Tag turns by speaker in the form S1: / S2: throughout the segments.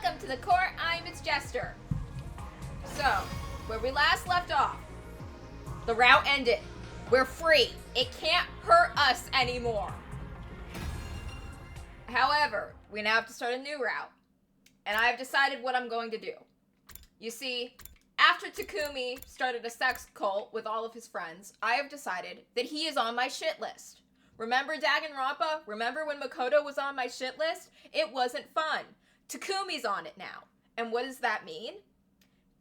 S1: Welcome to the court, I'm its Jester. So, where we last left off, the route ended. We're free. It can't hurt us anymore. However, we now have to start a new route. And I have decided what I'm going to do. You see, after Takumi started a sex cult with all of his friends, I have decided that he is on my shit list. Remember Danganronpa? Remember when Makoto was on my shit list? It wasn't fun. Takumi's on it now. And what does that mean?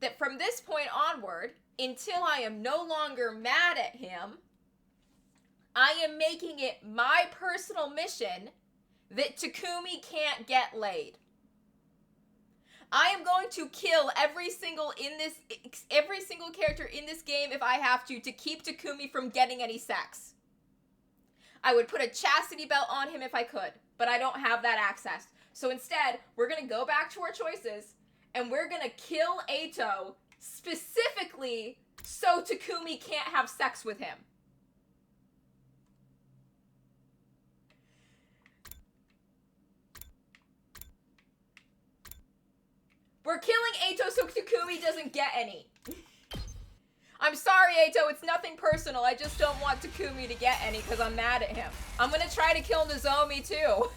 S1: That from this point onward, until I am no longer mad at him, I am making it my personal mission that Takumi can't get laid. I am going to kill every single character in this game if I have to keep Takumi from getting any sex. I would put a chastity belt on him if I could, but I don't have that access. So instead, we're going to go back to our choices, and we're going to kill Eito specifically so Takumi can't have sex with him. We're killing Eito so Takumi doesn't get any. I'm sorry, Eito, it's nothing personal. I just don't want Takumi to get any because I'm mad at him. I'm gonna try to kill Nozomi too.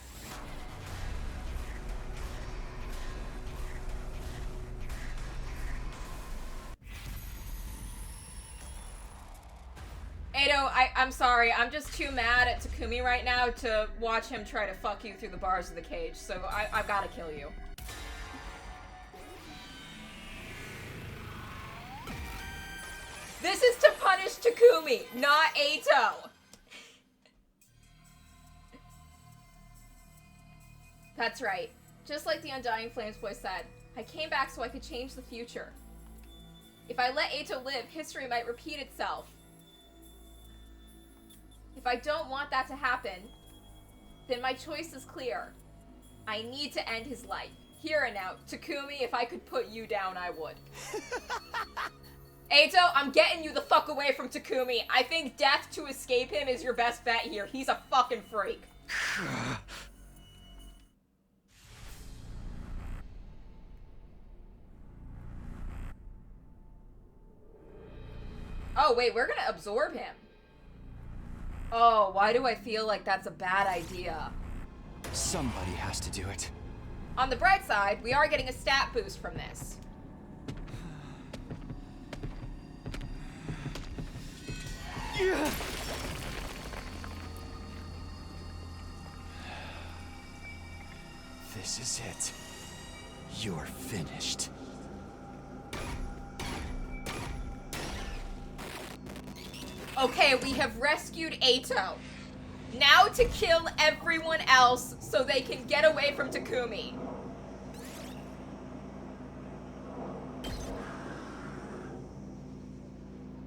S1: Eito, I'm sorry. I'm just too mad at Takumi right now to watch him try to fuck you through the bars of the cage, so I've gotta kill you. This is to punish Takumi, not Eito. That's right. Just like the Undying Flames boy said, I came back so I could change the future. If I let Eito live, history might repeat itself. If I don't want that to happen, then my choice is clear. I need to end his life. Here and now, Takumi, if I could put you down, I would. Eito, I'm getting you the fuck away from Takumi. I think death to escape him is your best bet here. He's a fucking freak. Oh, wait, we're gonna absorb him. Oh, why do I feel like that's a bad idea?
S2: Somebody has to do it.
S1: On the bright side, we are getting a stat boost from this.
S2: This is it. You're finished.
S1: Okay, we have rescued Eito. Now to kill everyone else so they can get away from Takumi.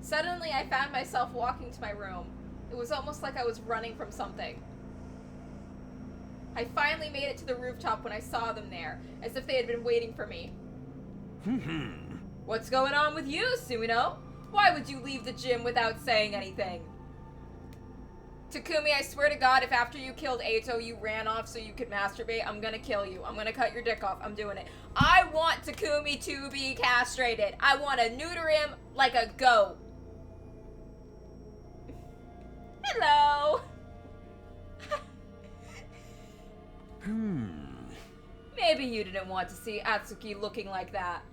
S1: Suddenly, I found myself walking to my room. It was almost like I was running from something. I finally made it to the rooftop when I saw them there, as if they had been waiting for me. What's going on with you, Sumino? Why would you leave the gym without saying anything? Takumi, I swear to God, if after you killed Eito you ran off so you could masturbate, I'm gonna kill you. I'm gonna cut your dick off. I'm doing it. I want Takumi to be castrated. I want to neuter him like a goat. Hello. Maybe you didn't want to see Atsuki looking like that.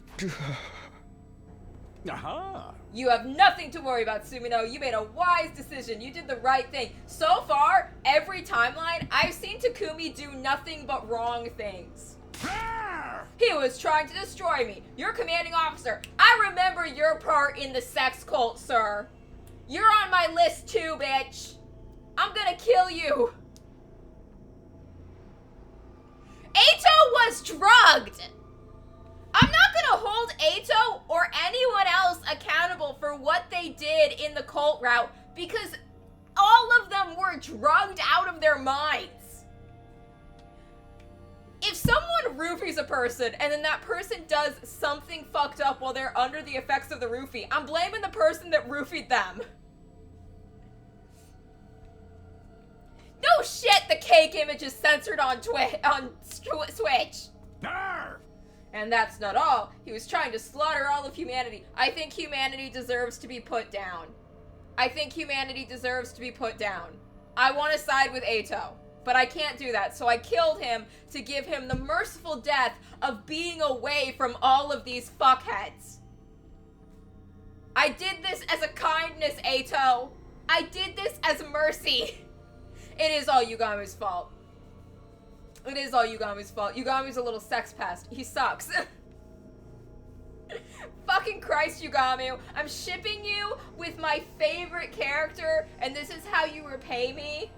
S2: Aha!
S1: You have nothing to worry about, Sumino. You made a wise decision. You did the right thing. So far, every timeline, I've seen Takumi do nothing but wrong things. He was trying to destroy me. Your commanding officer. I remember your part in the sex cult, sir. You're on my list too, bitch. I'm gonna kill you. Eito was drugged. I'm not gonna hold Eito or anyone else accountable for what they did in the cult route because all of them were drugged out of their minds. If someone roofies a person and then that person does something fucked up while they're under the effects of the roofie, I'm blaming the person that roofied them. No shit, the cake image is censored on Switch.
S2: Arr!
S1: And that's not all. He was trying to slaughter all of humanity. I think humanity deserves to be put down. I think humanity deserves to be put down. I want to side with Ato, but I can't do that. So I killed him to give him the merciful death of being away from all of these fuckheads. I did this as a kindness, Ato. I did this as mercy. It is all Yugami's fault. It is all Yugami's fault. Yugami's a little sex pest. He sucks. Fucking Christ, Yugami. I'm shipping you with my favorite character, and this is how you repay me?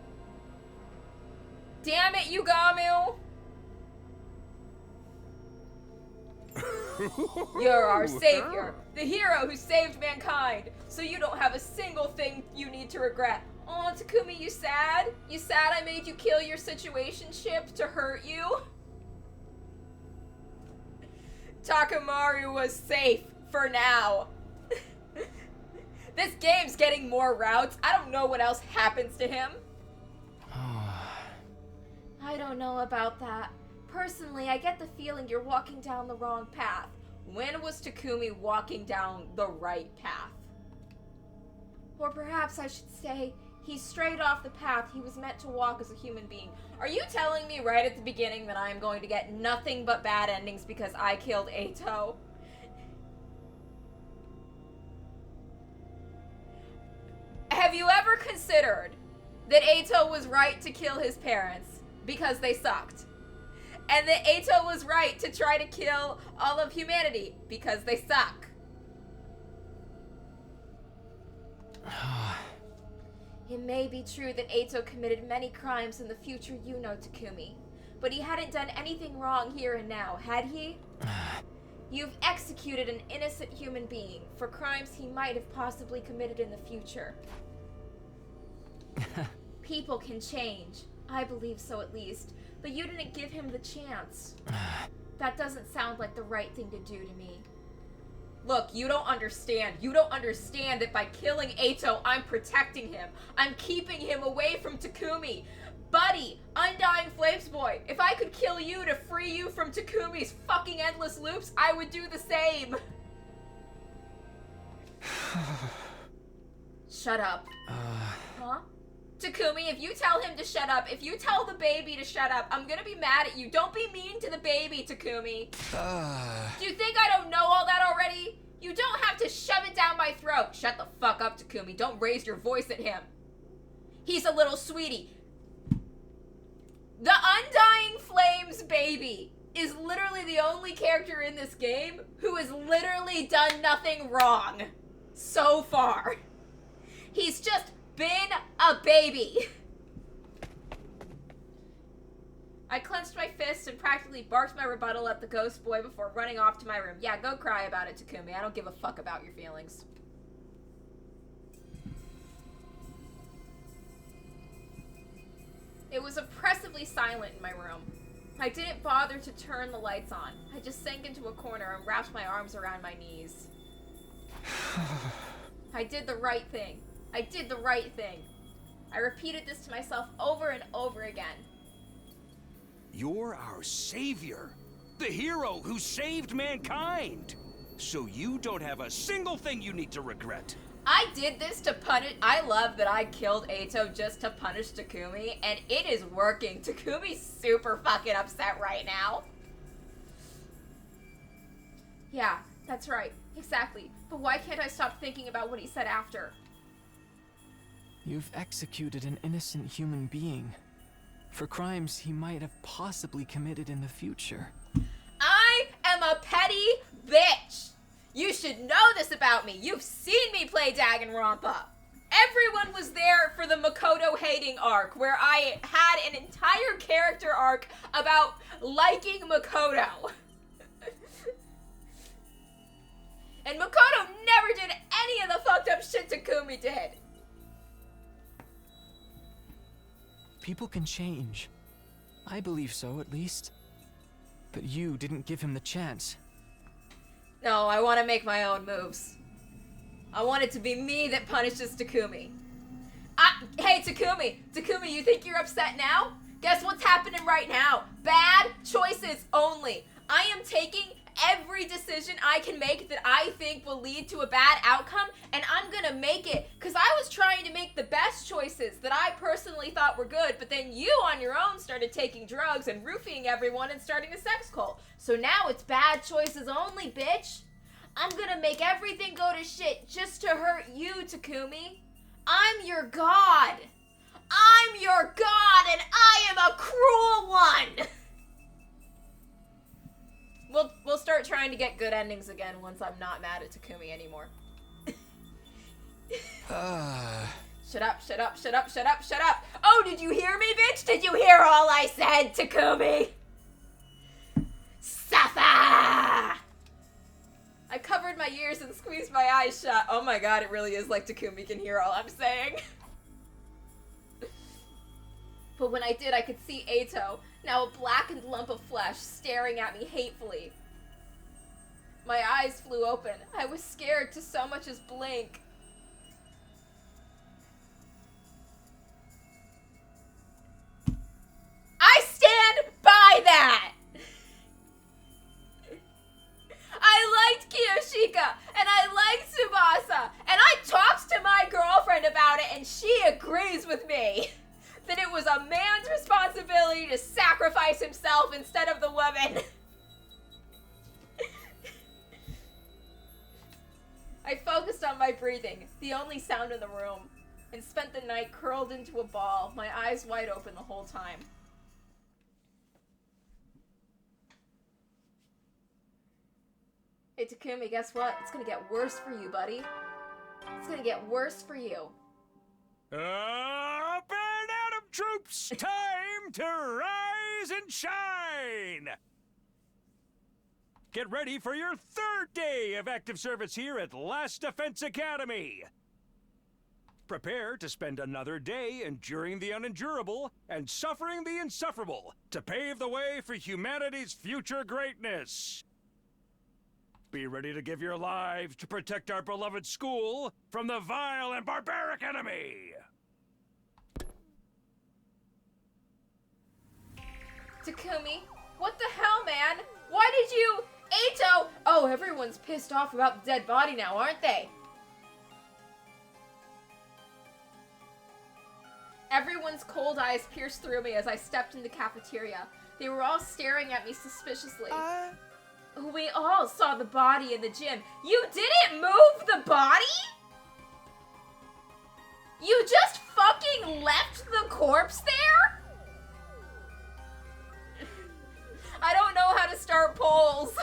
S1: Damn it, Yugami. You're our savior, the hero who saved mankind, so you don't have a single thing you need to regret. Aw, Takumi, you sad? You sad I made you kill your situationship to hurt you? Takamaru was safe for now. This game's getting more routes. I don't know what else happens to him. I don't know about that. Personally, I get the feeling you're walking down the wrong path. When was Takumi walking down the right path? Or perhaps I should say, he strayed off the path he was meant to walk as a human being. Are you telling me right at the beginning that I am going to get nothing but bad endings because I killed Ato? Have you ever considered that Ato was right to kill his parents because they sucked? And that Ato was right to try to kill all of humanity because they suck? It may be true that Ato committed many crimes in the future you know, Takumi. But he hadn't done anything wrong here and now, had he? You've executed an innocent human being for crimes he might have possibly committed in the future. People can change. I believe so at least. But you didn't give him the chance. That doesn't sound like the right thing to do to me. Look, you don't understand. You don't understand that by killing Ato, I'm protecting him. I'm keeping him away from Takumi. Buddy, Undying Flames Boy, if I could kill you to free you from Takumi's fucking endless loops, I would do the same. Shut up. Huh? Takumi, if you tell him to shut up, if you tell the baby to shut up, I'm gonna be mad at you. Don't be mean to the baby, Takumi. Do you think I don't know all that already? You don't have to shove it down my throat. Shut the fuck up, Takumi. Don't raise your voice at him. He's a little sweetie. The Undying Flames baby is literally the only character in this game who has literally done nothing wrong so far. He's just been a baby. I clenched my fists and practically barked my rebuttal at the ghost boy before running off to my room. Yeah, go cry about it, Takumi. I don't give a fuck about your feelings. It was oppressively silent in my room. I didn't bother to turn the lights on. I just sank into a corner and wrapped my arms around my knees. I did the right thing. I did the right thing. I repeated this to myself over and over again.
S3: You're our savior. The hero who saved mankind. So you don't have a single thing you need to regret.
S1: I did this to punish— I love that I killed Ato just to punish Takumi, and it is working. Takumi's super fucking upset right now. Yeah, that's right. Exactly. But why can't I stop thinking about what he said after?
S4: You've executed an innocent human being for crimes he might have possibly committed in the future. I
S1: am a petty bitch! You should know this about me. You've seen me play Danganronpa. Everyone was there for the Makoto hating arc, where I had an entire character arc about liking Makoto. And Makoto never did any of the fucked up shit Takumi did.
S4: People can change. I believe so, at least. But you didn't give him the chance.
S1: No, I want to make my own moves. I want it to be me that punishes Takumi. Hey, Takumi! Takumi, you think you're upset now? Guess what's happening right now? Bad choices only. I am taking every decision I can make that I think will lead to a bad outcome, and I'm gonna make it, because I was trying to make the best choices that I personally thought were good, but then you on your own started taking drugs and roofing everyone and starting a sex cult. So now it's bad choices only, bitch. I'm gonna make everything go to shit just to hurt you, Takumi. I'm your god. I'm your god, and I am a cruel one. We'll start trying to get good endings again once I'm not mad at Takumi anymore. Shut up, shut up, shut up, shut up, shut up. Oh, did you hear me, bitch? Did you hear all I said, Takumi? Suffer! I covered my ears and squeezed my eyes shut. Oh my god, it really is like Takumi can hear all I'm saying. But when I did, I could see Eito, now a blackened lump of flesh, staring at me hatefully. My eyes flew open. I was scared to so much as blink. I stand by that! I liked Kiyoshika, and I liked Tsubasa, and I talked to my girlfriend about it, and she agrees with me. That it was a man's responsibility to sacrifice himself instead of the woman. I focused on my breathing, the only sound in the room, and spent the night curled into a ball, my eyes wide open the whole time. Hey Takumi, guess what? It's gonna get worse for you, buddy. It's gonna get worse for you.
S3: Up and Atom troops, time to rise and shine! Get ready for your third day of active service here at Last Defense Academy. Prepare to spend another day enduring the unendurable and suffering the insufferable to pave the way for humanity's future greatness. Be ready to give your lives to protect our beloved school from the vile and barbaric enemy!
S1: Takumi, what the hell, man? Why did you... Eito! Oh, everyone's pissed off about the dead body now, aren't they? Everyone's cold eyes pierced through me as I stepped in the cafeteria. They were all staring at me suspiciously. We all saw the body in the gym. You didn't move the body? You just fucking left the corpse there? I don't know how to start polls.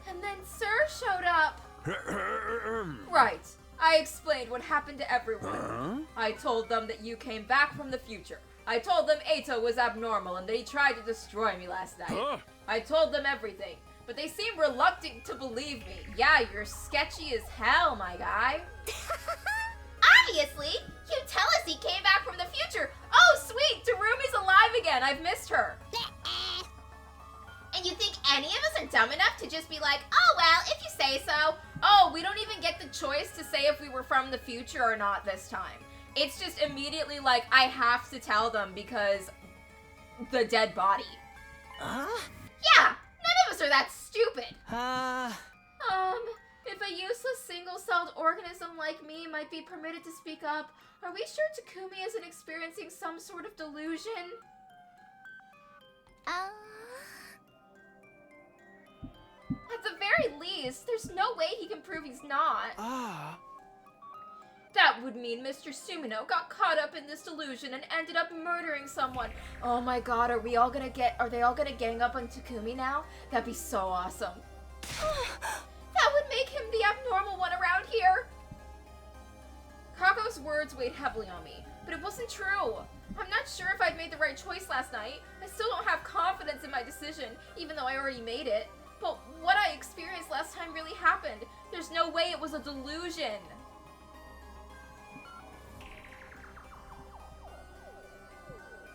S1: And then Sir showed up. Right. I explained what happened to everyone. I told them that you came back from the future. I told them Eito was abnormal and that he tried to destroy me last night. I told them everything, but they seemed reluctant to believe me. Yeah, you're sketchy as hell, my guy. Obviously! You tell us he came back from the future. Oh, sweet! Terumi's alive again. I've missed her. And you think any of us are dumb enough to just be like, oh, well, if you say so. Oh, we don't even get the choice to say if we were from the future or not this time. It's just immediately like, I have to tell them because the dead body. Yeah, none of us are that stupid. If a useless single-celled organism like me might be permitted to speak up, are we sure Takumi isn't experiencing some sort of delusion? At the very least, there's no way he can prove he's not. That would mean Mr. Sumino got caught up in this delusion and ended up murdering someone. Oh my god, are they all gonna gang up on Takumi now? That'd be so awesome. That would make him the abnormal one around here. Kako's words weighed heavily on me, but it wasn't true. I'm not sure if I'd made the right choice last night. I still don't have confidence in my decision, even though I already made it. But what I experienced last time really happened. There's no way it was a delusion.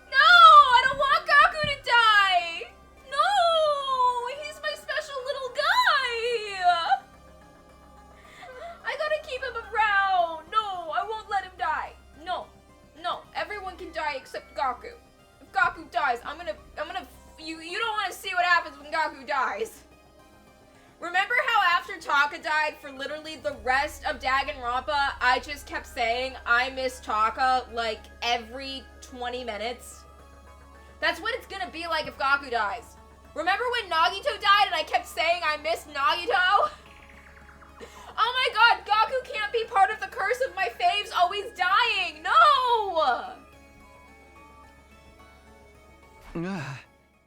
S1: No! I don't want Gaku to die! No! He's my special little guy! I gotta keep him around! No, I won't let him die. No, everyone can die except Gaku. If Gaku dies, I'm gonna, Taka died, for literally the rest of Danganronpa, I just kept saying, I miss Taka, like, every 20 minutes. That's what it's gonna be like if Gaku dies. Remember when Nagito died and I kept saying I miss Nagito? Oh my god, Gaku can't be part of the curse of my faves always dying! No!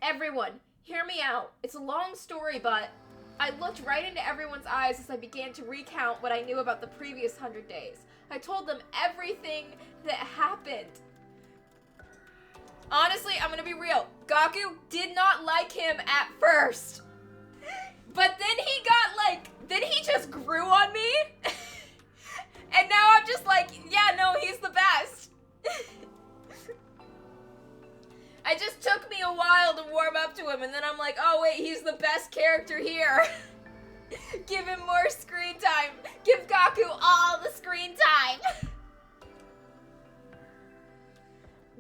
S1: Everyone, hear me out. It's a long story, but I looked right into everyone's eyes as I began to recount what I knew about the previous 100 days. I told them everything that happened. Honestly, I'm gonna be real. Gaku did not like him at first. But then he got then he just grew on me. And now I'm just like, yeah, no, he's the best. It just took me a while to warm up to him, and then I'm like, oh wait, he's the best character here. Give him more screen time. Give Gaku all the screen time.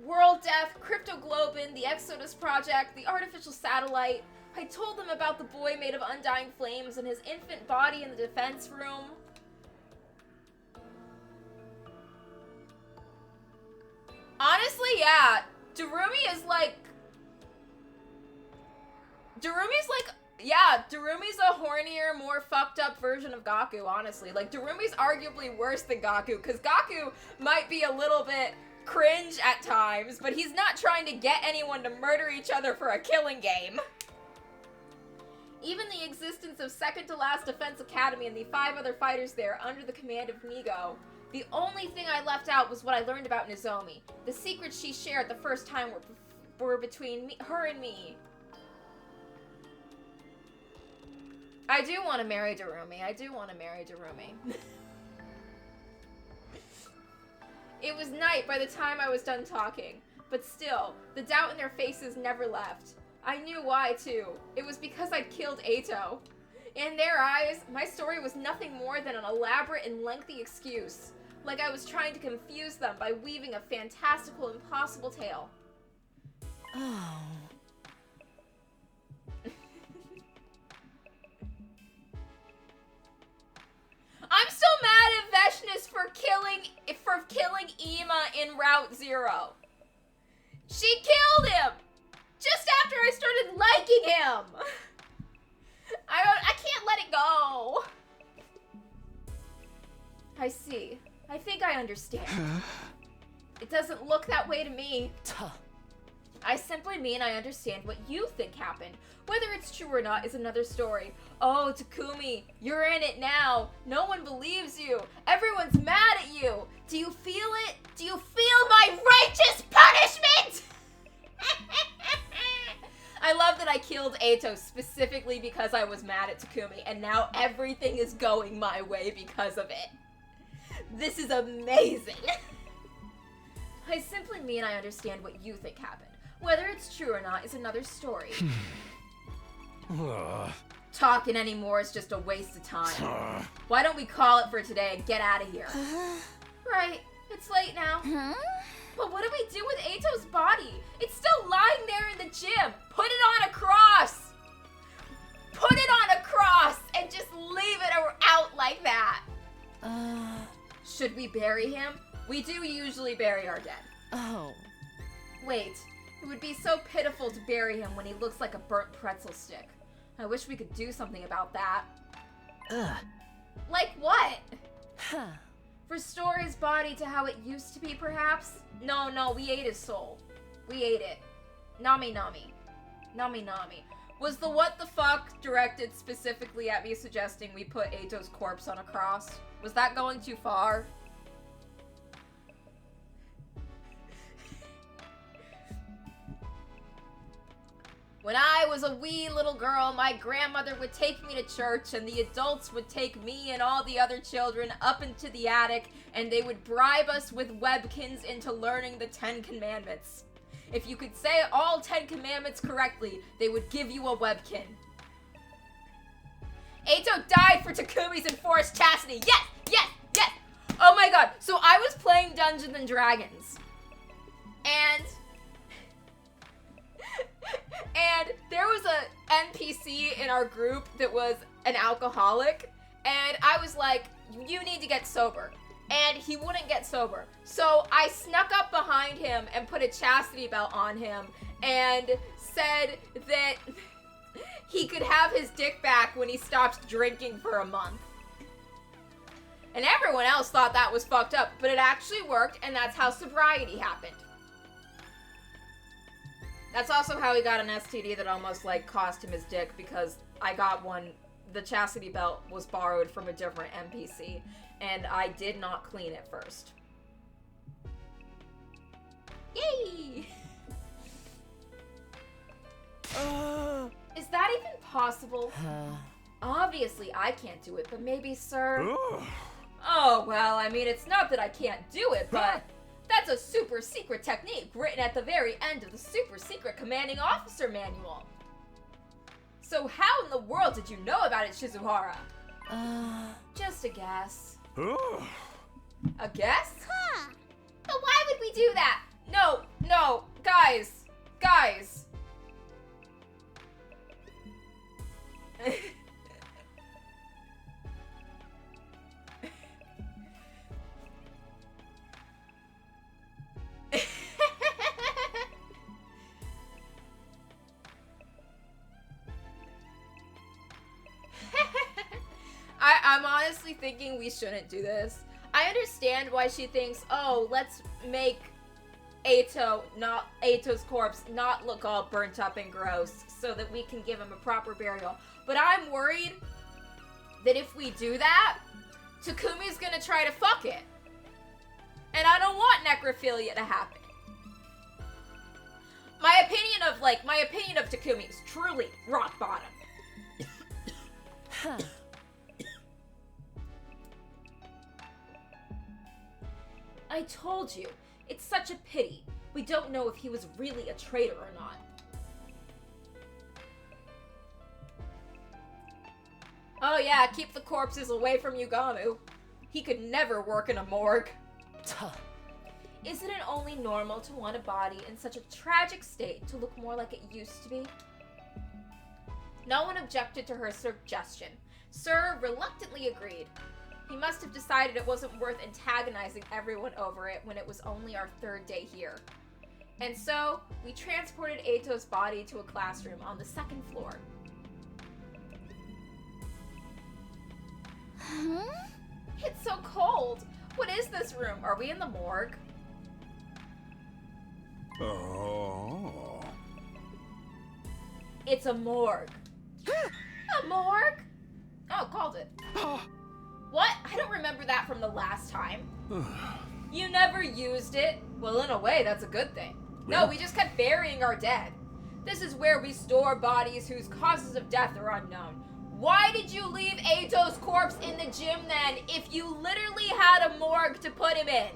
S1: World Death, Cryptoglobin, the Exodus Project, the artificial satellite. I told them about the boy made of undying flames and his infant body in the defense room. Honestly, yeah. Darumi's a hornier, more fucked up version of Gaku, honestly. Like, Darumi's arguably worse than Gaku, because Gaku might be a little bit cringe at times, but he's not trying to get anyone to murder each other for a killing game. Even the existence of Second to Last Defense Academy and the 5 other fighters there under the command of Nigo. The only thing I left out was what I learned about Nozomi. The secrets she shared the first time were between her and me. I do want to marry Darumi. It was night by the time I was done talking, but still, the doubt in their faces never left. I knew why, too. It was because I'd killed Eito. In their eyes, my story was nothing more than an elaborate and lengthy excuse. Like I was trying to confuse them by weaving a fantastical, impossible tale.
S5: Oh.
S1: I'm still mad at Veshness for killing Ima in Route 0. She killed him! Just after I started liking him! I can't let it go. I see. I think I understand. It doesn't look that way to me. I simply mean I understand what you think happened. Whether it's true or not is another story. Oh, Takumi, you're in it now. No one believes you. Everyone's mad at you. Do you feel it? Do you feel my righteous punishment? I love that I killed Eito specifically because I was mad at Takumi, and now everything is going my way because of it. This is amazing. I simply mean I understand what you think happened. Whether it's true or not is another story. Talking anymore is just a waste of time. Why don't we call it for today and get out of here? Right, it's late now. But what do we do with Eito's body? It's still lying there in the gym. Put it on a cross. Put it on a cross and just leave it out like that. Should we bury him? We do usually bury our dead.
S5: Oh.
S1: Wait, it would be so pitiful to bury him when he looks like a burnt pretzel stick. I wish we could do something about that. Like what? Restore his body to how it used to be, perhaps? No, we ate his soul. We ate it. Nami. Was the what the fuck directed specifically at me suggesting we put Eito's corpse on a cross? Was that going too far? When I was a wee little girl, my grandmother would take me to church, and the adults would take me and all the other children up into the attic, and they would bribe us with webkins into learning the 10 Commandments. If you could say all 10 Commandments correctly, they would give you a webkin. Eito died for Takumi's enforced chastity. Yes! Oh my god, so I was playing Dungeons and Dragons, and there was a NPC in our group that was an alcoholic, And I was like, you need to get sober. And he wouldn't get sober. So I snuck up behind him and put a chastity belt on him and said that he could have his dick back when he stopped drinking for a month. And everyone else thought that was fucked up, but it actually worked, and that's how sobriety happened. That's also how he got an STD that almost, like, cost him his dick, because I got one. The chastity belt was borrowed from a different NPC, and I did not clean it first. Yay! Is that even possible? Obviously, I can't do it, but maybe Sir... Oh, well, I mean, it's not that I can't do it, but that's a super secret technique written at the very end of the super secret commanding officer manual. So how in the world did you know about it, Shizuhara? Just a guess. A guess? But why would we do that? No, guys. I'm honestly thinking we shouldn't do this. I understand why she thinks, oh, let's make Ato's corpse not look all burnt up and gross so that we can give him a proper burial. But I'm worried that if we do that, Takumi's gonna try to fuck it. And I don't want necrophilia to happen. My opinion of Takumi is truly rock bottom. I told you, it's such a pity. We don't know if he was really a traitor or not. Oh yeah, keep the corpses away from Yugamu. He could never work in a morgue. Isn't it only normal to want a body in such a tragic state to look more like it used to be? No one objected to her suggestion. Sir reluctantly agreed. He must have decided it wasn't worth antagonizing everyone over it when it was only our third day here. And so, we transported Ato's body to a classroom on the second floor. It's so cold. What is this room? Are we in the morgue?
S3: Oh.
S1: It's a morgue. A morgue? Oh, called it. What? I don't remember that from the last time. You never used it? Well, in a way, that's a good thing. No, we just kept burying our dead. This is where we store bodies whose causes of death are unknown. Why did you leave Ato's corpse in the gym then, if you literally had a morgue to put him in?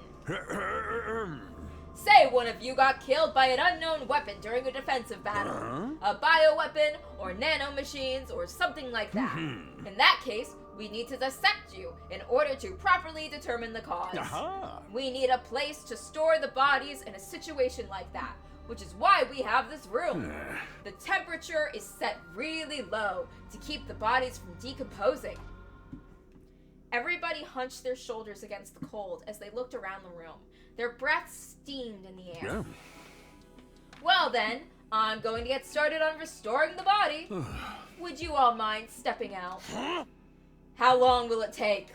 S1: Say one of you got killed by an unknown weapon during a defensive battle. A bioweapon, or nanomachines, or something like that. In that case, we need to dissect you in order to properly determine the cause. We need a place to store the bodies in a situation like that, which is why we have this room. The temperature is set really low to keep the bodies from decomposing. Everybody hunched their shoulders against the cold as they looked around the room. Their breaths steamed in the air. Well then, I'm going to get started on restoring the body. Would you all mind stepping out? How long will it take?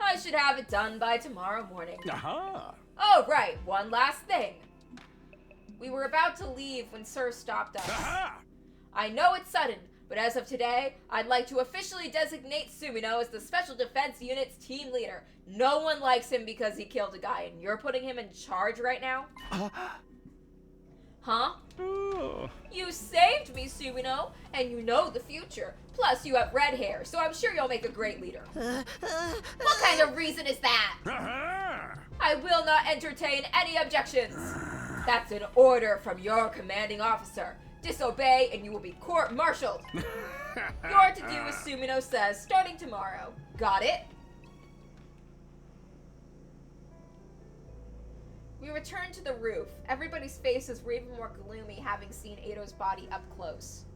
S1: I should have it done by tomorrow morning. Oh, right, one last thing. We were about to leave when Sir stopped us. I know it's sudden, but as of today, I'd like to officially designate Sumino as the Special Defense Unit's team leader. No one likes him because he killed a guy, and you're putting him in charge right now? Huh? You saved me, Sumino, and you know the future. Plus, you have red hair, so I'm sure you'll make a great leader. What kind of reason is that? I will not entertain any objections. That's an order from your commanding officer. Disobey and you will be court-martialed. You're to do as Sumino says, starting tomorrow. Got it? We returned to the roof. Everybody's faces were even more gloomy having seen Ato's body up close.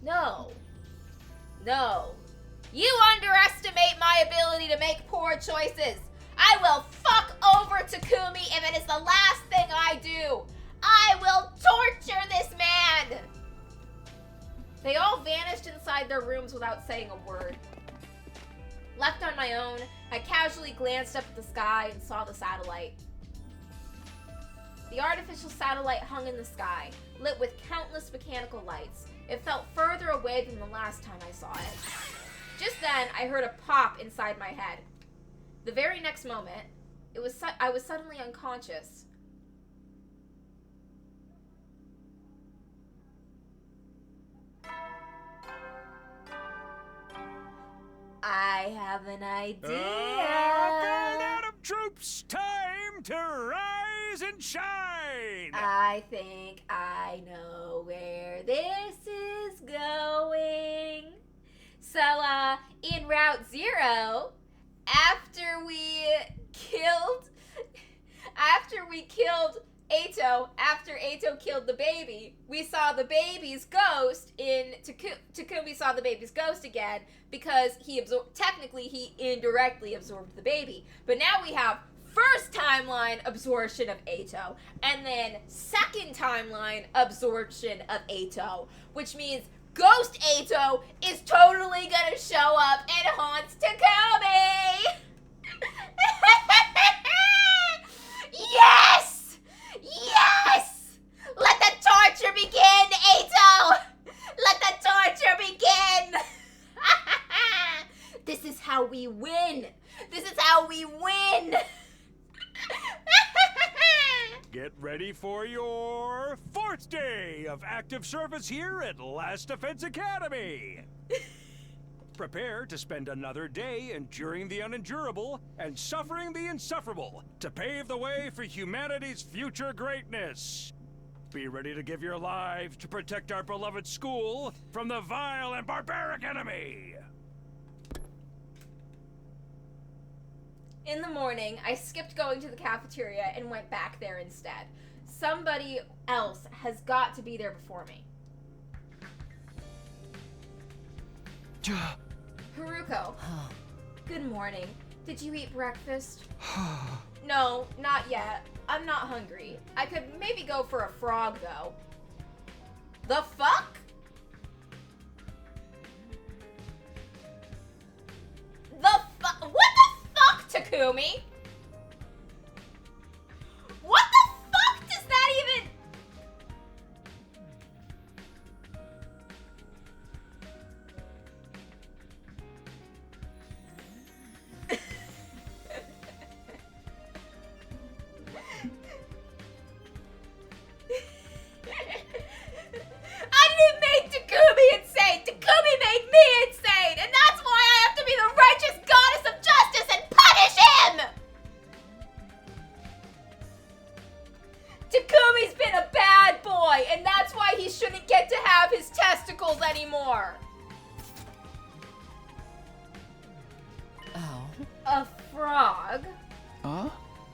S1: No, No. You underestimate my ability to make poor choices. I will fuck over Takumi if it is the last thing I do. I will torture this man. They all vanished inside their rooms without saying a word. Left on my own, I casually glanced up at the sky and saw the satellite. The artificial satellite hung in the sky, lit with countless mechanical lights. It felt further away than the last time I saw it. Just then, I heard a pop inside my head. The very next moment, I was suddenly unconscious. I have an idea.
S3: Adam troops, time to rise and shine!
S1: I think I know where this is going. So, in Route 0, after we killed Ato, after Ato killed the baby, we saw the baby's ghost in Takumi saw the baby's ghost again because he indirectly absorbed the baby. But now we have first timeline absorption of Ato and then second timeline absorption of Ato, which means Ghost Ato is totally gonna show up and haunts Takumi! Yes! Yes! Let the torture begin, Ato! Let the torture begin! This is how we win! This is how we win!
S3: Get ready for your 4th day of active service here at Last Defense Academy. Prepare to spend another day enduring the unendurable and suffering the insufferable to pave the way for humanity's future greatness. Be ready to give your lives to protect our beloved school from the vile and barbaric enemy.
S1: In the morning, I skipped going to the cafeteria and went back there instead. Somebody else has got to be there before me. Haruko. Good morning. Did you eat breakfast? No, not yet. I'm not hungry. I could maybe go for a frog, though. The fuck? What the fuck, Takumi? What the fuck does that even... I didn't make Takumi insane! Takumi made me insane! And that's why I have to be the righteous goddess of justice and punish him! Takumi's been a bad boy, and that's why he shouldn't get to have his testicles anymore!
S5: Oh.
S1: A frog?
S2: Huh?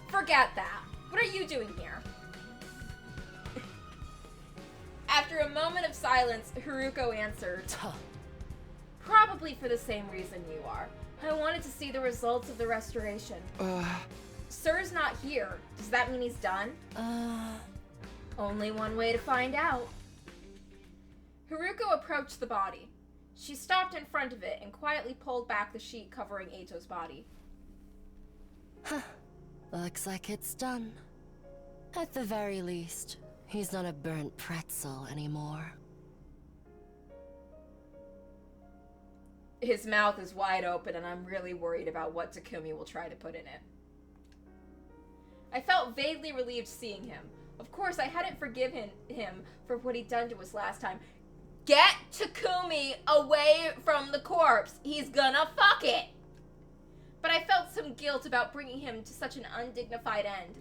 S1: Forget that. What are you doing here? After a moment of silence, Haruko answered, Probably for the same reason you are. I wanted to see the results of the restoration. Sir's not here. Does that mean he's done? Only one way to find out. Haruko approached the body. She stopped in front of it and quietly pulled back the sheet covering Ato's body.
S5: Looks like it's done. At the very least, he's not a burnt pretzel anymore.
S1: His mouth is wide open, and I'm really worried about what Takumi will try to put in it. I felt vaguely relieved seeing him. Of course, I hadn't forgiven him for what he'd done to us last time. Get Takumi away from the corpse. He's gonna fuck it. But I felt some guilt about bringing him to such an undignified end.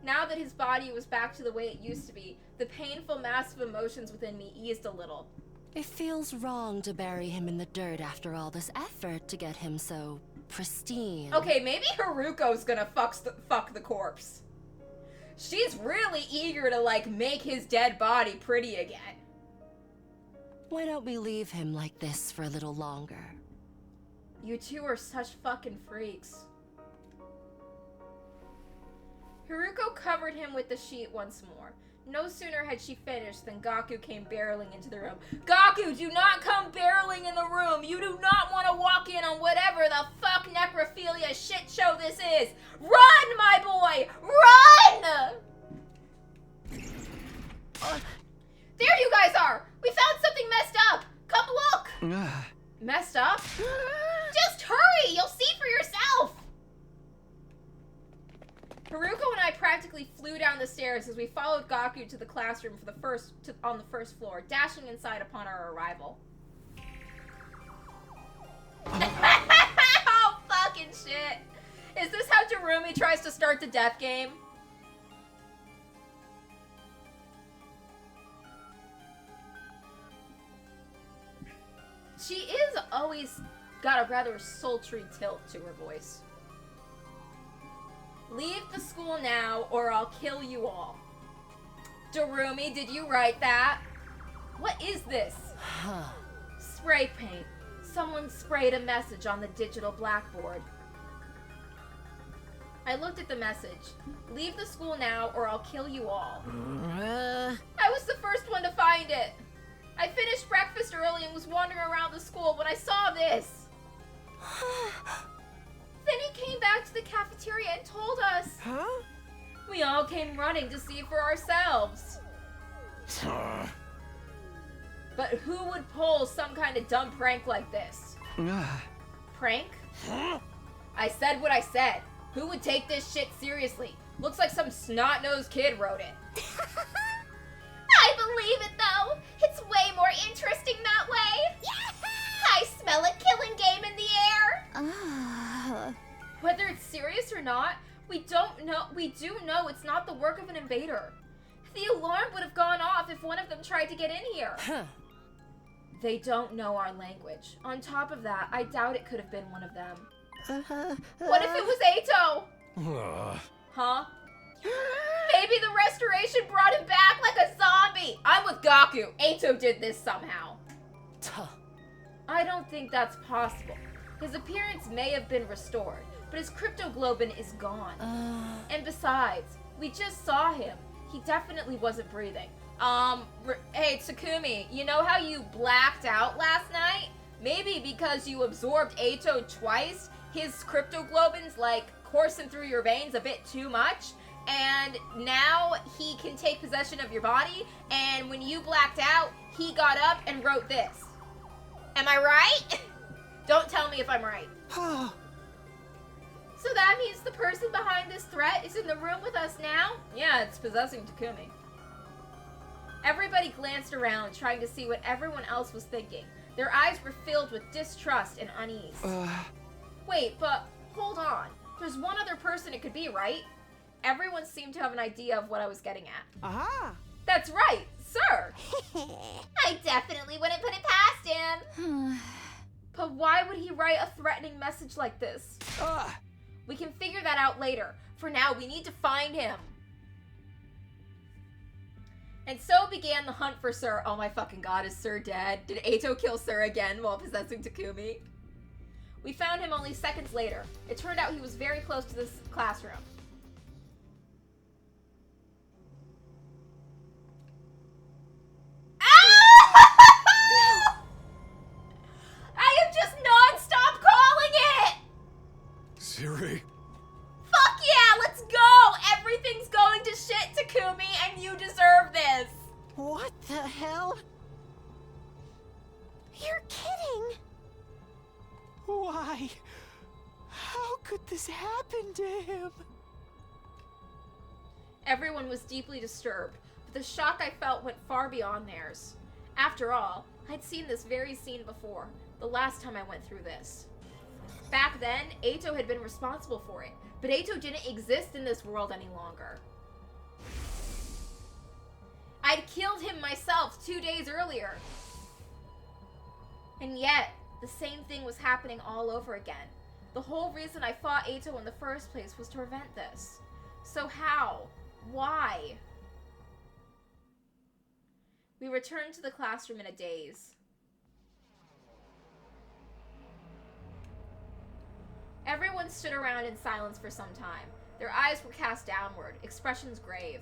S1: Now that his body was back to the way it used to be, the painful mass of emotions within me eased a little.
S5: It feels wrong to bury him in the dirt after all this effort to get him so pristine.
S1: Okay, maybe Haruko's gonna fuck the corpse. She's really eager to, like, make his dead body pretty again.
S5: Why don't we leave him like this for a little longer?
S1: You two are such fucking freaks. Haruko covered him with the sheet once more. No sooner had she finished than Gaku came barreling into the room. Gaku, do not come barreling in the room! You do not want to walk in on whatever the fuck necrophilia shit show this is! Run, my boy! Run! There you guys are! We found something messed up! Come look! Messed up? Just hurry! You'll see for yourself! Haruko and I practically flew down the stairs as we followed Gaku to the classroom on the first floor, dashing inside upon our arrival. Oh, fucking shit! Is this how Darumi tries to start the death game? She is always got a rather sultry tilt to her voice. Leave the school now, or I'll kill you all. Darumi, did you write that? What is this? Spray paint. Someone sprayed a message on the digital blackboard. I looked at the message. Leave the school now, or I'll kill you all. I was the first one to find it. I finished breakfast early and was wandering around the school when I saw this. Then he came back to the cafeteria and told us.
S6: Huh?
S1: We all came running to see for ourselves. But who would pull some kind of dumb prank like this? Prank? I said what I said. Who would take this shit seriously? Looks like some snot-nosed kid wrote it. I believe it, though. It's way more interesting that way. I smell a killing game in the air. Whether it's serious or not, we do know it's not the work of an invader. The alarm would have gone off if one of them tried to get in here. They don't know our language. On top of that, I doubt it could have been one of them. What if it was Eito? Huh? Maybe the restoration brought him back like a zombie. I'm with Gaku. Eito did this somehow. I don't think that's possible. His appearance may have been restored, but his cryptoglobin is gone. And besides, we just saw him. He definitely wasn't breathing. Hey, Tsukumi, you know how you blacked out last night? Maybe because you absorbed Eito twice, his cryptoglobin's like coursing through your veins a bit too much, and now he can take possession of your body, and when you blacked out, he got up and wrote this. Am I right? Don't tell me if I'm right. So that means the person behind this threat is in the room with us now? Yeah, it's possessing Takumi. Everybody glanced around, trying to see what everyone else was thinking. Their eyes were filled with distrust and unease. Wait, but hold on. There's one other person it could be, right? Everyone seemed to have an idea of what I was getting at.
S6: Aha!
S1: That's right, sir! I definitely wouldn't put it past him. But why would he write a threatening message like this? We can figure that out later. For now, we need to find him. And so began the hunt for Sir. Oh my fucking god, is Sir dead? Did Eito kill Sir again while possessing Takumi? We found him only seconds later. It turned out he was very close to this classroom. I am just non-stop calling it!
S3: Siri?
S1: Fuck yeah, let's go! Everything's going to shit, Takumi, and you deserve this!
S6: What the hell? You're kidding! Why? How could this happen to him?
S1: Everyone was deeply disturbed, but the shock I felt went far beyond theirs. After all, I'd seen this very scene before, the last time I went through this. Back then, Eito had been responsible for it, but Eito didn't exist in this world any longer. I'd killed him myself 2 days earlier. And yet, the same thing was happening all over again. The whole reason I fought Eito in the first place was to prevent this. So how? Why? We returned to the classroom in a daze. Everyone stood around in silence for some time. Their eyes were cast downward, expressions grave.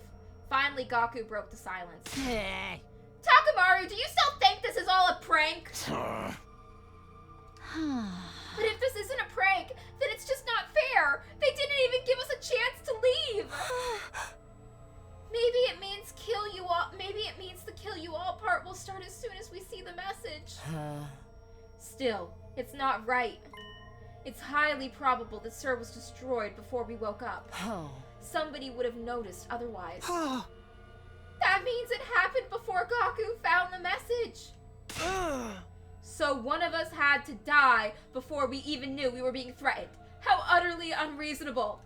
S1: Finally, Gaku broke the silence. Takamaru, do you still think this is all a prank? But if this isn't a prank, then it's just not fair. They didn't even give us a chance to leave. Maybe it means kill you all. Maybe it means the kill you all part will start as soon as we see the message. Still, it's not right. It's highly probable that Sir was destroyed before we woke up. Somebody would have noticed otherwise. That means it happened before Gaku found the message. So one of us had to die before we even knew we were being threatened. How utterly unreasonable.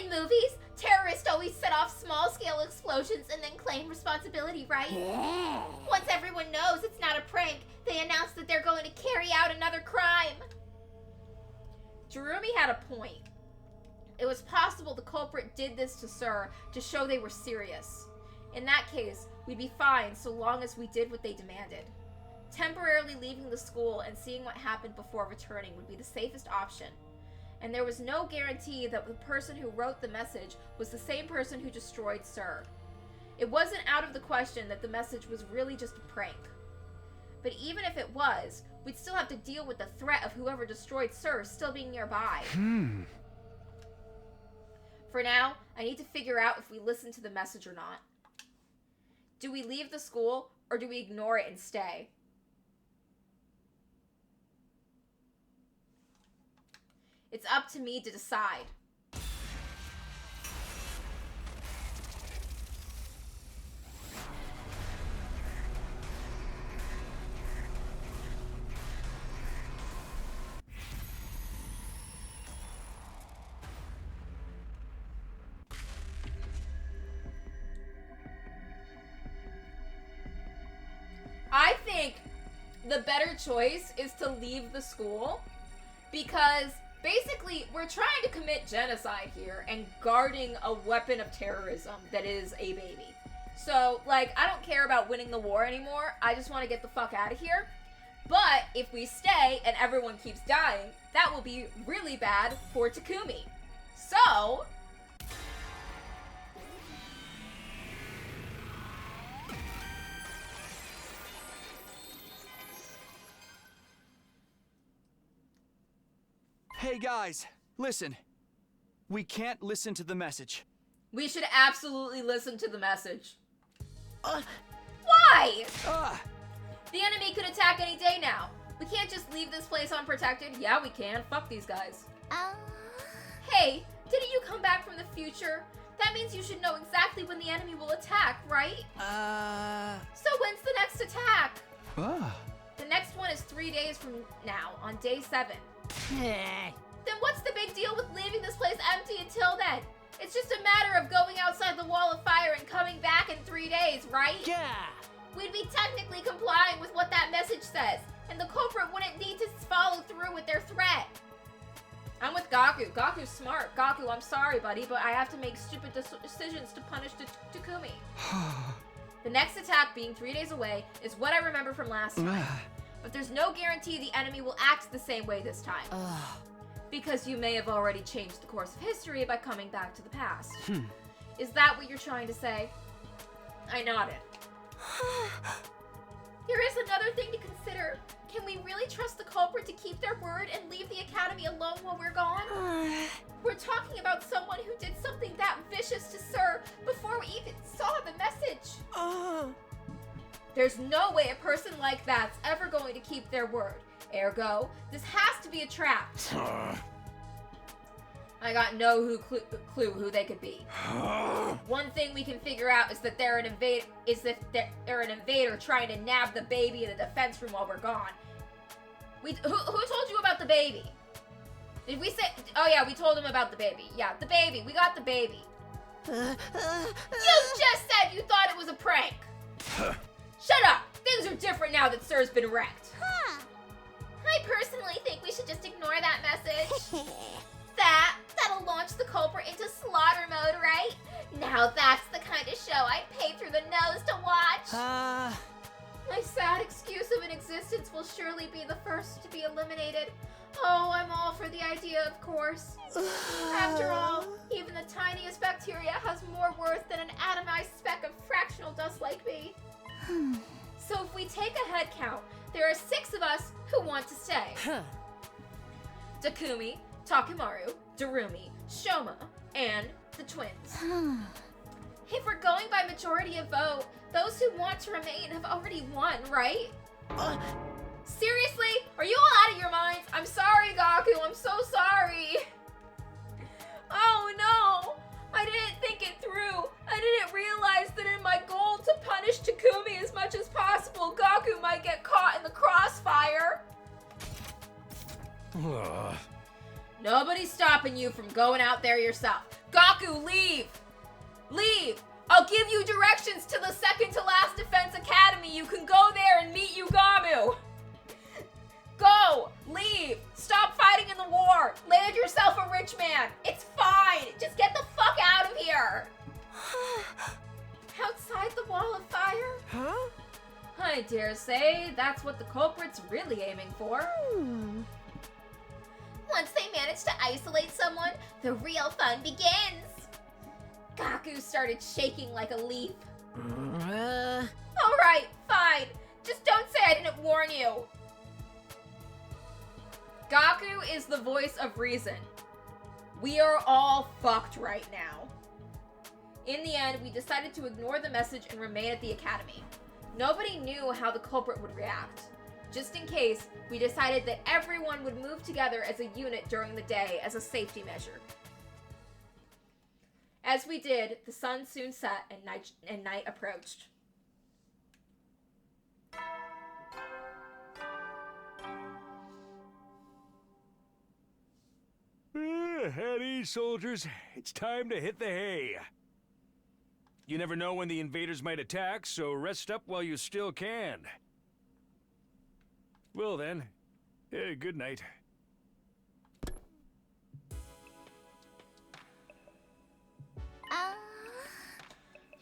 S1: In movies, terrorists always set off small-scale explosions and then claim responsibility, right? Yeah. Once everyone knows it's not a prank, they announce that they're going to carry out another crime. Jerumi had a point. It was possible the culprit did this to Sir to show they were serious. In that case, we'd be fine so long as we did what they demanded. Temporarily leaving the school and seeing what happened before returning would be the safest option. And there was no guarantee that the person who wrote the message was the same person who destroyed Sir. It wasn't out of the question that the message was really just a prank. But even if it was, we'd still have to deal with the threat of whoever destroyed Sir still being nearby. For now, I need to figure out if we listen to the message or not. Do we leave the school, or do we ignore it and stay? It's up to me to decide. I think the better choice is to leave the school because basically we're trying to commit genocide here and guarding a weapon of terrorism that is a baby. So, like, I don't care about winning the war anymore. I just want to get the fuck out of here. But if we stay and everyone keeps dying, that will be really bad for Takumi. So,
S2: Hey guys, listen. We can't listen to the message.
S1: we should absolutely listen to the message. Why? The enemy could attack any day now. We can't just leave this place unprotected. Yeah, we can. Fuck these guys. Hey, didn't you come back from the future? That means you should know exactly when the enemy will attack, right? So when's the next attack? The next one is 3 days from now, on day 7. Then what's the big deal with leaving this place empty until then? It's just a matter of going outside the wall of fire and coming back in 3 days, right?
S6: Yeah.
S1: We'd be technically complying with what that message says, and the culprit wouldn't need to follow through with their threat. I'm with Gaku. Gaku's smart. Gaku, I'm sorry, buddy, but I have to make stupid decisions to punish Takumi. The next attack being 3 days away is what I remember from last time. But there's no guarantee the enemy will act the same way this time. Because you may have already changed the course of history by coming back to the past. Is that what you're trying to say? I nodded. There is another thing to consider. Can we really trust the culprit to keep their word and leave the academy alone while we're gone? We're talking about someone who did something that vicious to Sir before we even saw the message. There's no way a person like that's ever going to keep their word. Ergo, this has to be a trap. I got no clue who they could be. One thing we can figure out is that they're an invader trying to nab the baby in the defense room while we're gone. Who told you about the baby? Did we say? Oh yeah, we told him about the baby. Yeah, the baby. We got the baby. You just said you thought it was a prank. Shut up. Things are different now that Sir's been wrecked. I personally think we should just ignore that message. That'll launch the culprit into slaughter mode, right? Now that's the kind of show I'd pay through the nose to watch. My sad excuse of an existence resistance will surely be the first to be eliminated. Oh, I'm all for the idea, of course. After all, even the tiniest bacteria has more worth than an atomized speck of fractional dust like me. So if we take a head count, there are 6 of us who want to stay. Takumi, Takemaru, Darumi, Shoma, and the twins. If we're going by majority of vote, those who want to remain have already won, right? Seriously? Are you all out of your minds? I'm sorry, Gaku. I'm so sorry. Oh no! I didn't think it through. I didn't realize that in my goal to punish Takumi as much as possible, Gaku might get caught in the crossfire. Nobody's stopping you from going out there yourself. Gaku, leave! Leave! I'll give you directions to the second to last defense academy. You can go there and meet Yugamu. Go! Leave! Stop fighting in the war! Land yourself a rich man! It's fine! Just get the fuck out of here! Outside the wall of fire?
S6: Huh?
S1: I dare say that's what the culprit's really aiming for. Once they manage to isolate someone, the real fun begins! Gaku started shaking like a leaf. Alright, fine. Just don't say I didn't warn you. Gaku is the voice of reason. We are all fucked right now. In the end, we decided to ignore the message and remain at the academy. Nobody knew how the culprit would react. Just in case, we decided that everyone would move together as a unit during the day as a safety measure. As we did, the sun soon set and night approached.
S3: At ease, soldiers. It's time to hit the hay. You never know when the invaders might attack, so rest up while you still can. Well then, good night.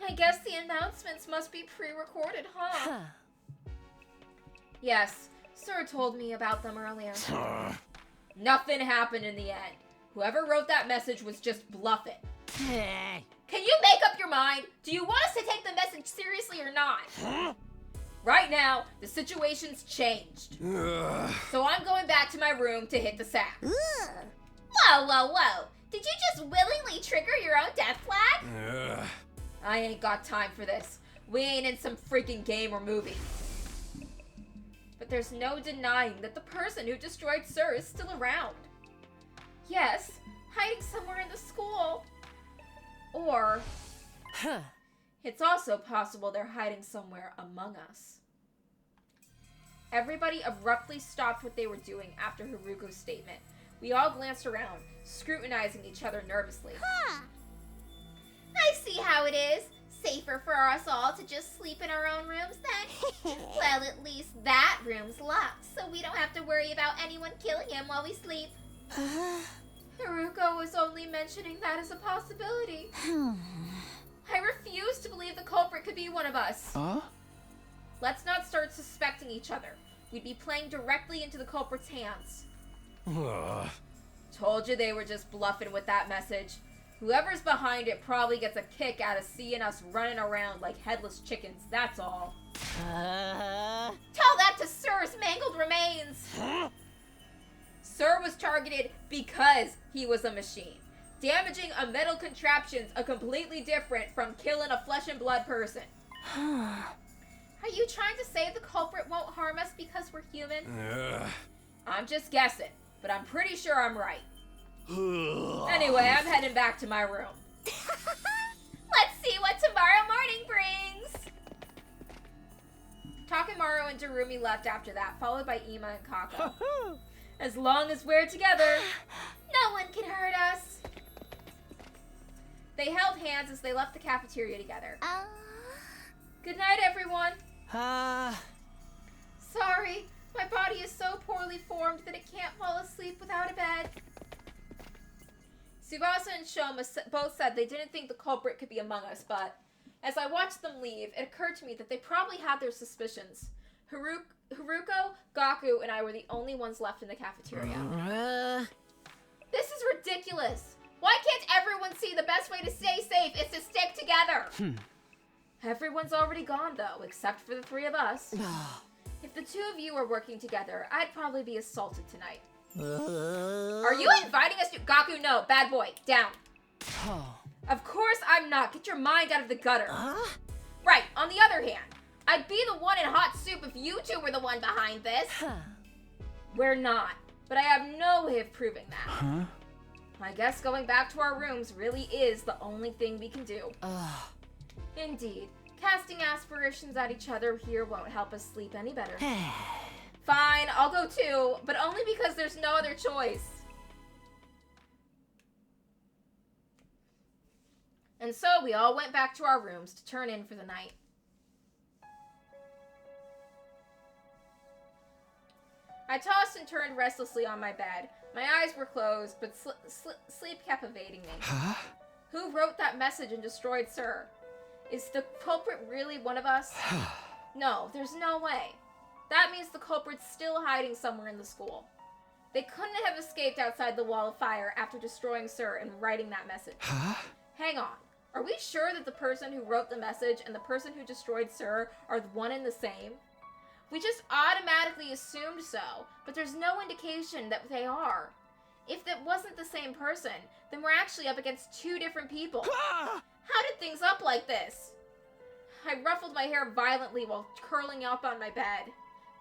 S1: I guess the announcements must be pre-recorded, huh? Yes, Sir told me about them earlier. Nothing happened in the end. Whoever wrote that message was just bluffing. Can you make up your mind? Do you want us to take the message seriously or not? Right now, the situation's changed. So I'm going back to my room to hit the sack. Whoa, whoa, whoa. Did you just willingly trigger your own death flag? I ain't got time for this. We ain't in some freaking game or movie. But there's no denying that the person who destroyed Sir is still around. Yes, hiding somewhere in the school. Or, it's also possible they're hiding somewhere among us. Everybody abruptly stopped what they were doing after Haruko's statement. We all glanced around, scrutinizing each other nervously. I see how it is. Safer for us all to just sleep in our own rooms then. Well, at least that room's locked, so we don't have to worry about anyone killing him while we sleep. Haruko was only mentioning that as a possibility. I refuse to believe the culprit could be one of us. Let's not start suspecting each other. We'd be playing directly into the culprit's hands. Told you they were just bluffing with that message. Whoever's behind it probably gets a kick out of seeing us running around like headless chickens, that's all. Tell that to Sir's mangled remains! Sir was targeted because he was a machine. Damaging a metal contraption's a completely different from killing a flesh and blood person. Are you trying to say the culprit won't harm us because we're human? I'm just guessing, but I'm pretty sure I'm right. Anyway, I'm heading back to my room. Let's see what tomorrow morning brings! Takemaru and Darumi left after that, followed by Ima and Kako. As long as we're together, no one can hurt us. They held hands as they left the cafeteria together. Good night, everyone. Sorry, my body is so poorly formed that it can't fall asleep without a bed. Tsubasa and Shoma both said they didn't think the culprit could be among us, but as I watched them leave, it occurred to me that they probably had their suspicions. Haruko Gaku and I were the only ones left in the cafeteria. This is ridiculous. Why can't everyone see the best way to stay safe is to stick together? Everyone's already gone, though, except for the three of us. If the two of you were working together, I'd probably be assaulted tonight. Are you inviting us to... Gaku, no. Bad boy. Down. Of course I'm not. Get your mind out of the gutter. Right. On the other hand, I'd be the one in hot soup if you two were the one behind this. We're not. But I have no way of proving that. I guess going back to our rooms really is the only thing we can do. Indeed. Casting aspirations at each other here won't help us sleep any better. Fine, I'll go too, but only because there's no other choice. And so we all went back to our rooms to turn in for the night. I tossed and turned restlessly on my bed. My eyes were closed, but sleep kept evading me. Who wrote that message and destroyed Sir? Is the culprit really one of us? No, there's no way. That means the culprit's still hiding somewhere in the school. They couldn't have escaped outside the wall of fire after destroying Sir and writing that message. Hang on. Are we sure that the person who wrote the message and the person who destroyed Sir are one and the same? We just automatically assumed so, but there's no indication that they are. If that wasn't the same person, then we're actually up against two different people. How did things up like this? I ruffled my hair violently while curling up on my bed.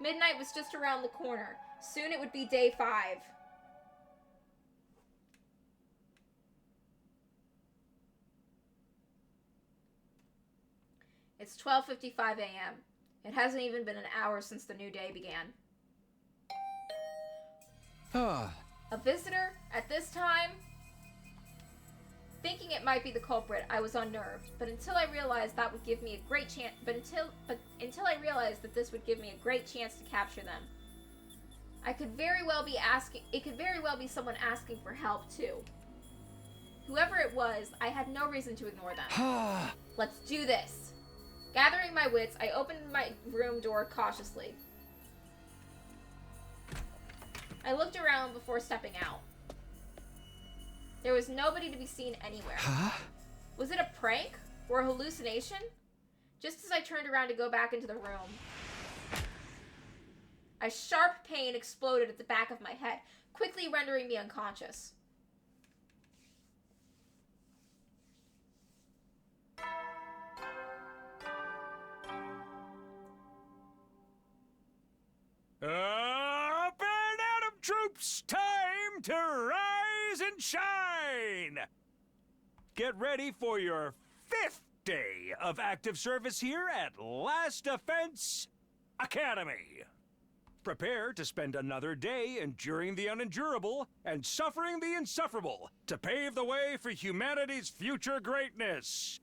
S1: Midnight was just around the corner. Soon it would be day 5. It's 12:55 a.m. It hasn't even been an hour since the new day began. A visitor at this time? Thinking it might be the culprit, I was unnerved, but until I realized that would give me a great chance, until I realized that this would give me a great chance to capture them. It could very well be someone asking for help too. Whoever it was, I had no reason to ignore them. Let's do this. Gathering my wits, I opened my room door cautiously. I looked around before stepping out. There was nobody to be seen anywhere. Was it a prank or a hallucination? Just as I turned around to go back into the room, a sharp pain exploded at the back of my head, quickly rendering me unconscious.
S3: Up and Atom troops, time to rise and shine! Get ready for your 5th day of active service here at Last Defense Academy. Prepare to spend another day enduring the unendurable and suffering the insufferable to pave the way for humanity's future greatness.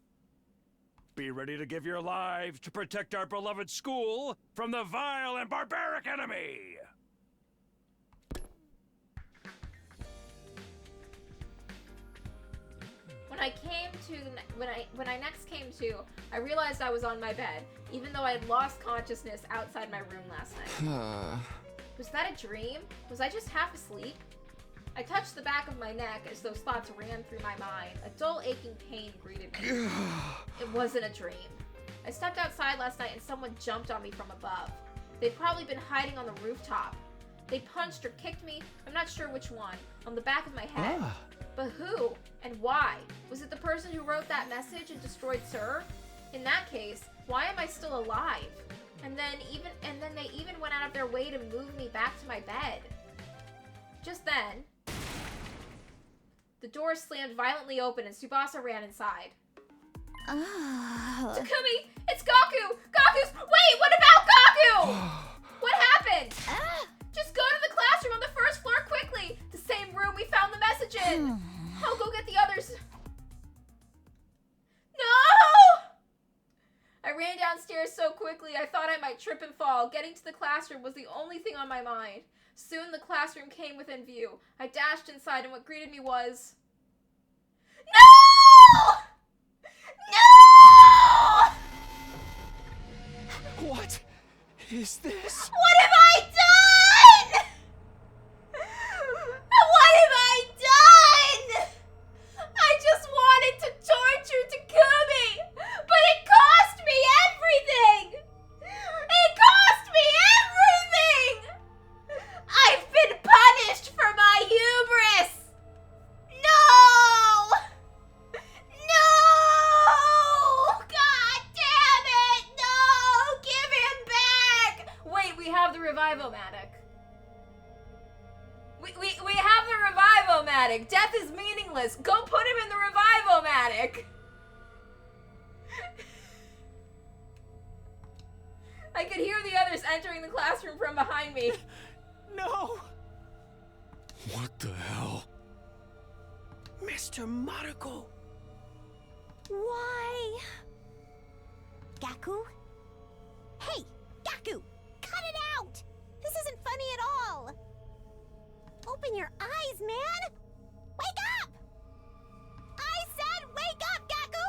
S3: Be ready to give your lives to protect our beloved school from the vile and barbaric enemy.
S1: When I next came to, I realized I was on my bed, even though I had lost consciousness outside my room last night. Was that a dream? Was I just half asleep? I touched the back of my neck as those thoughts ran through my mind. A dull, aching pain greeted me. It wasn't a dream. I stepped outside last night and someone jumped on me from above. They'd probably been hiding on the rooftop. They punched or kicked me, I'm not sure which one, on the back of my head. But who? And why? Was it the person who wrote that message and destroyed Sir? In that case, why am I still alive? And then they even went out of their way to move me back to my bed. Just then, the door slammed violently open and Tsubasa ran inside. Takumi! It's Gaku! Wait, what about Gaku? What happened? Just go to the classroom on the first floor quickly! The same room we found the message in! I'll go get the others. No! I ran downstairs so quickly I thought I might trip and fall. Getting to the classroom was the only thing on my mind. Soon the classroom came within view. I dashed inside and what greeted me was... No! No!
S2: What is this?
S1: What have I done? We have the Revivomatic. We have the Revivomatic. Death is meaningless. Go put him in the Revivomatic. I could hear the others entering the classroom from behind me.
S6: No!
S3: What the hell?
S6: Mr. Mariko!
S7: Why? Gaku? Hey, Gaku! Cut it out! This isn't funny at all! Open your eyes, man! Wake up! I said wake up, Gaku!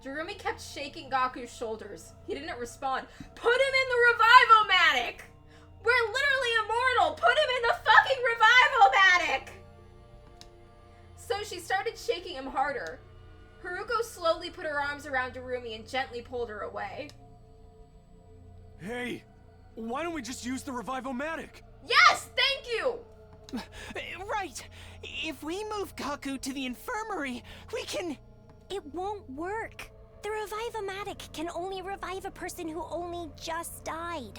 S1: Jerumi kept shaking Gaku's shoulders. He didn't respond. Put him in the Revivomatic! We're literally immortal! Put him in the fucking Revivomatic! So she started shaking him harder. Haruko slowly put her arms around Jerumi and gently pulled her away.
S3: Hey, why don't we just use the Revivomatic?
S1: Yes! Thank you!
S6: Right! If we move Gaku to the infirmary, we can...
S7: It won't work. The Revivomatic can only revive a person who only just died.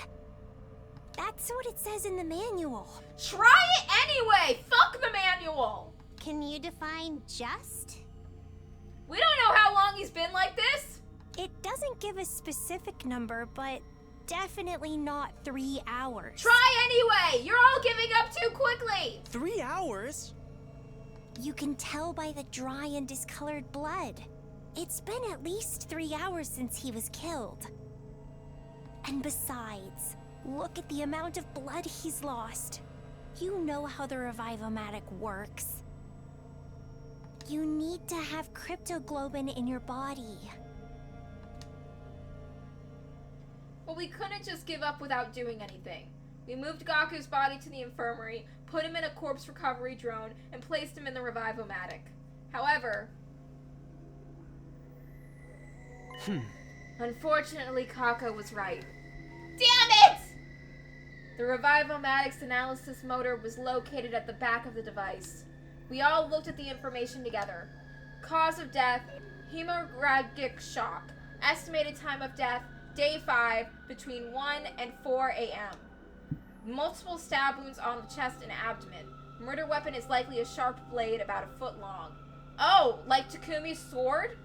S7: That's what it says in the manual.
S1: Try it anyway! Fuck the manual!
S7: Can you define just?
S1: We don't know how long he's been like this!
S7: It doesn't give a specific number, but definitely not 3 hours.
S1: Try anyway! You're all giving up too quickly!
S6: 3 hours?
S7: You can tell by the dry and discolored blood. It's been at least 3 hours since he was killed. And besides, look at the amount of blood he's lost. You know how the Revivomatic works. You need to have cryptoglobin in your body.
S1: But we couldn't just give up without doing anything. We moved Gaku's body to the infirmary, put him in a corpse recovery drone, and placed him in the Revivomatic. However... Unfortunately, Kako was right. Damn it! The Revivomatic's analysis motor was located at the back of the device. We all looked at the information together. Cause of death, hemorrhagic shock. Estimated time of death, day 5, between 1 and 4 a.m. Multiple stab wounds on the chest and abdomen. Murder weapon is likely a sharp blade about a foot long. Oh, like Takumi's sword?